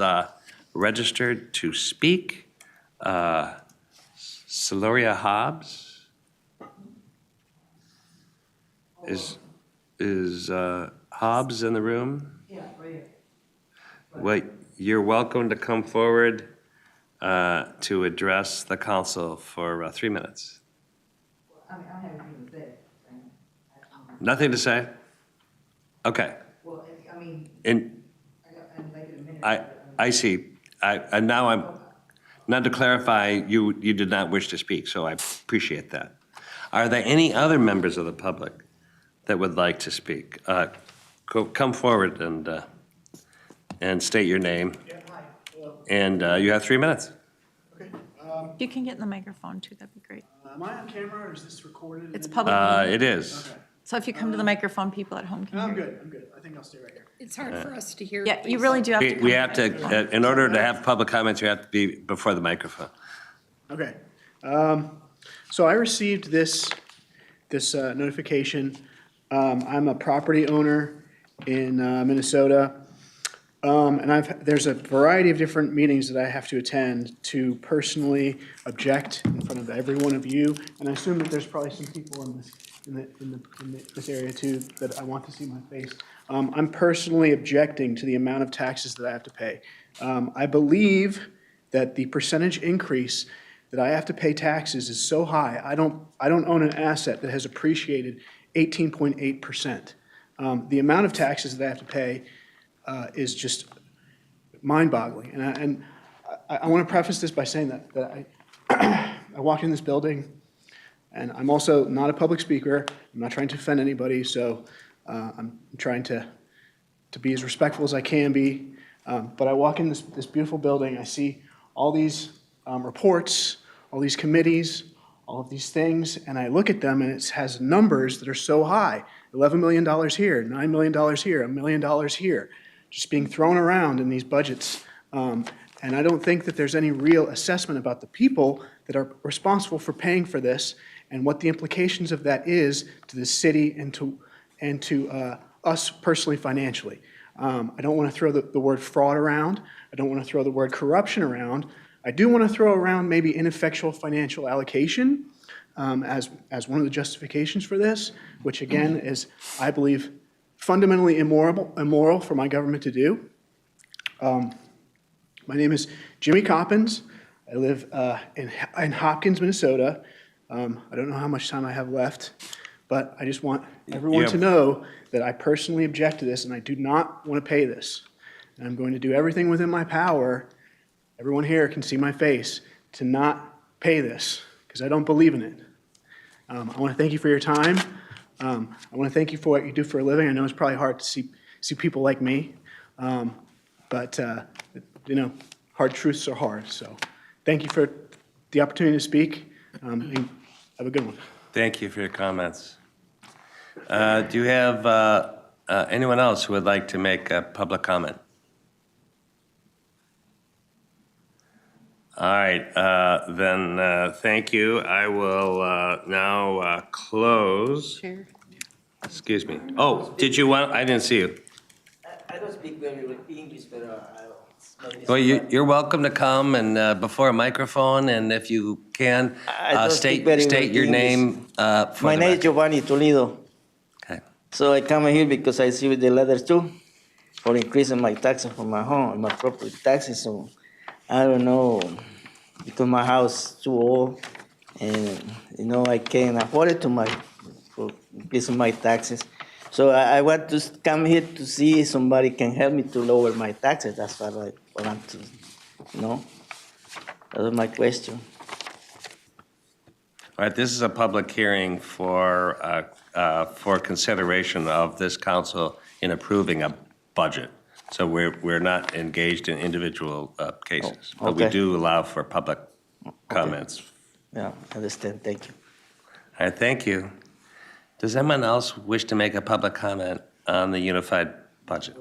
registered to speak. Celoria Hobbs is Hobbs in the room? Yeah, right here. Well, you're welcome to come forward to address the council for 3 minutes. I mean, I don't have anything to say. Nothing to say? Okay. Well, I mean, And I'd like it a minute. I see. And now I'm, not to clarify, you did not wish to speak, so I appreciate that. Are there any other members of the public that would like to speak? Come forward and state your name. Yeah, hi. Hello. And you have 3 minutes. Okay. You can get in the microphone too, that'd be great. Am I on camera or is this recorded? It's And- public. It is. Okay. So if you come to the microphone, people at home can No, hear I'm you. good. I'm good. I think I'll stay right here. It's hard for us to hear. Yeah, you really do have to come. We have to, in order to have public comments, you have to be before the microphone. Okay. So I received this notification. I'm a property owner in Minnesota. And there's a variety of different meetings that I have to attend to personally object in front of every one of you. And I assume that there's probably some people in this area too that I want to see my face. I'm personally objecting to the amount of taxes that I have to pay. I believe that the percentage increase that I have to pay taxes is so high. I don't own an asset that has appreciated 18.8%. The amount of taxes that I have to pay is just mind-boggling. And I want to preface this by saying that I walked in this building, and I'm also not a public speaker. I'm not trying to offend anybody, so I'm trying to be as respectful as I can be. But I walk in this beautiful building, I see all these reports, all these committees, all of these things, and I look at them, and it has numbers that are so high. $11 million here, $9 million here, $1 million here, just being thrown around in these budgets. And I don't think that there's any real assessment about the people that are responsible for paying for this and what the implications of that is to the city and to us personally financially. I don't want to throw the word fraud around. I don't want to throw the word corruption around. I do want to throw around maybe ineffectual financial allocation as one of the justifications for this, which again is, I believe, fundamentally immoral for my government to do. My name is Jimmy Coppins. I live in Hopkins, Minnesota. I don't know how much time I have left, but I just want everyone to know that I personally object to this and I do not want to pay this. And I'm going to do everything within my power, everyone here can see my face, to not pay this because I don't believe in it. I want to thank you for your time. I want to thank you for what you do for a living. I know it's probably hard to see people like me, but you know, hard truths are hard. So thank you for the opportunity to speak. And have a good one. Thank you for your comments. Do you have anyone else who would like to make a public comment? All right, then thank you. I will now close. Chair. Excuse me. Oh, did you want, I didn't see you. I don't speak very well English, but Well, you're welcome to come and before a microphone, and if you can, state your name. My name is Giovanni Toledo. Okay. So I come here because I see the letters too for increasing my taxes for my home, my property taxes. So I don't know, because my house is too old, and you know I can't afford it for increasing my taxes. So I want to come here to see if somebody can help me to lower my taxes. That's what I want to, you know. That was my question. All right, this is a public hearing for consideration of this council in approving a budget. So we're not engaged in individual cases, but we do allow for public comments. Yeah, I understand. Thank you. All right, thank you. Does anyone else wish to make a public comment on the unified budget?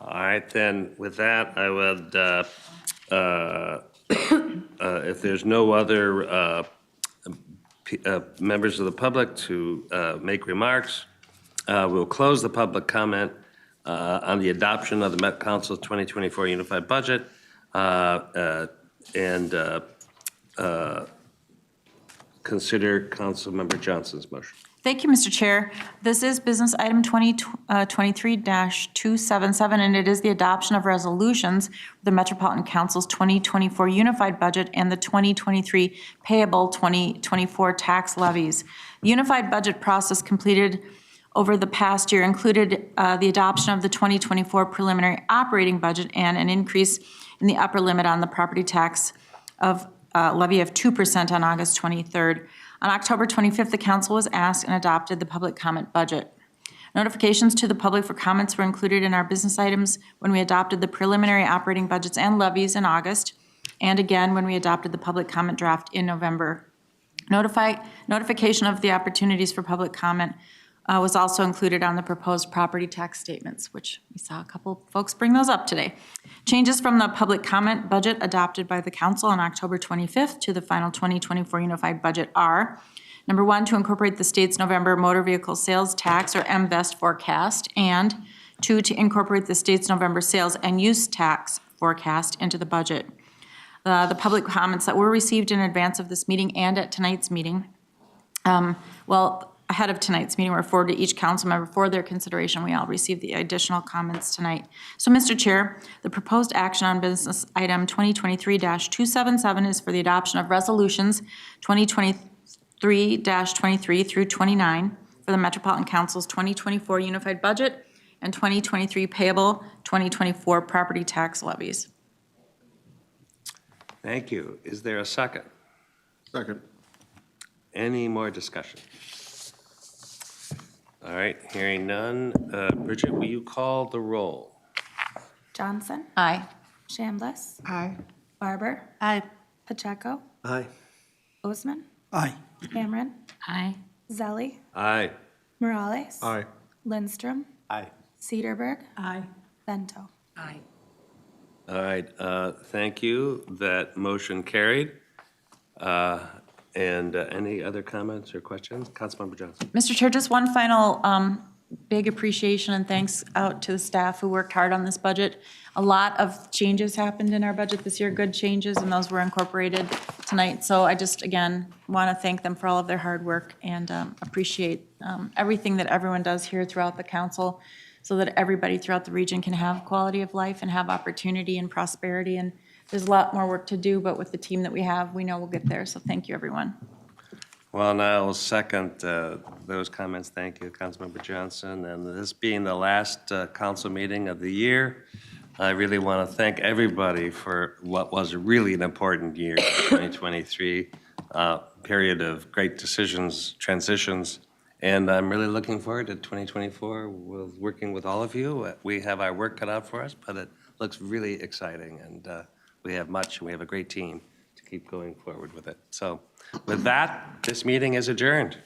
All right, then with that, I would, if there's no other members of the public to make remarks, we'll close the public comment on the adoption of the Met Council 2024 Unified Budget and consider Councilmember Johnson's motion. Thank you, Mr. Chair. This is business item 2023-277, and it is the adoption of resolutions for the Metropolitan Council's 2024 Unified Budget and the 2023 payable 2024 tax levies. The Unified Budget process completed over the past year included the adoption of the 2024 preliminary operating budget and an increase in the upper limit on the property tax of levy of 2% on August 23rd. On October 25th, the council was asked and adopted the public comment budget. Notifications to the public for comments were included in our business items when we adopted the preliminary operating budgets and levies in August, and again when we adopted the public comment draft in November. Notification of the opportunities for public comment was also included on the proposed property tax statements, which we saw a couple folks bring those up today. Changes from the public comment budget adopted by the council on October 25th to the final 2024 unified budget are: number one, to incorporate the state's November motor vehicle sales tax or MVEST forecast, and two, to incorporate the state's November sales and use tax forecast into the budget. The public comments that were received in advance of this meeting and at tonight's meeting, ahead of tonight's meeting, were forwarded to each council member for their consideration. We all received the additional comments tonight. So, Mr. Chair, the proposed action on business item 2023-277 is for the adoption of resolutions 2023-23 through 29 for the Metropolitan Council's 2024 unified budget and 2023 payable 2024 property tax levies. Thank you. Is there a second? Second. Any more discussion? All right, hearing none. Bridget, will you call the roll? Johnson? Aye. Chambliss? Aye. Barber? Aye. Pacheco? Aye. Osman? Aye. Cameron? Aye. Zelli? Aye. Morales? Aye. Lindstrom? Aye. Cedarburg? Aye. Bento? Aye. All right, thank you. That motion carried. And any other comments or questions? Councilmember Johnson. Mr. Chair, just one final big appreciation and thanks out to the staff who worked hard on this budget. A lot of changes happened in our budget this year, good changes, and those were incorporated tonight. So I just, again, want to thank them for all of their hard work and appreciate everything that everyone does here throughout the council so that everybody throughout the region can have quality of life and have opportunity and prosperity. And there's a lot more work to do, but with the team that we have, we know we'll get there. So thank you, everyone. Well, now I'll second those comments. Thank you, Councilmember Johnson. And this being the last council meeting of the year, I really want to thank everybody for what was really an important year, 2023, period of great decisions, transitions, and I'm really looking forward to 2024 with working with all of you. We have our work cut out for us, but it looks really exciting, and we have a great team to keep going forward with it. So with that, this meeting is adjourned.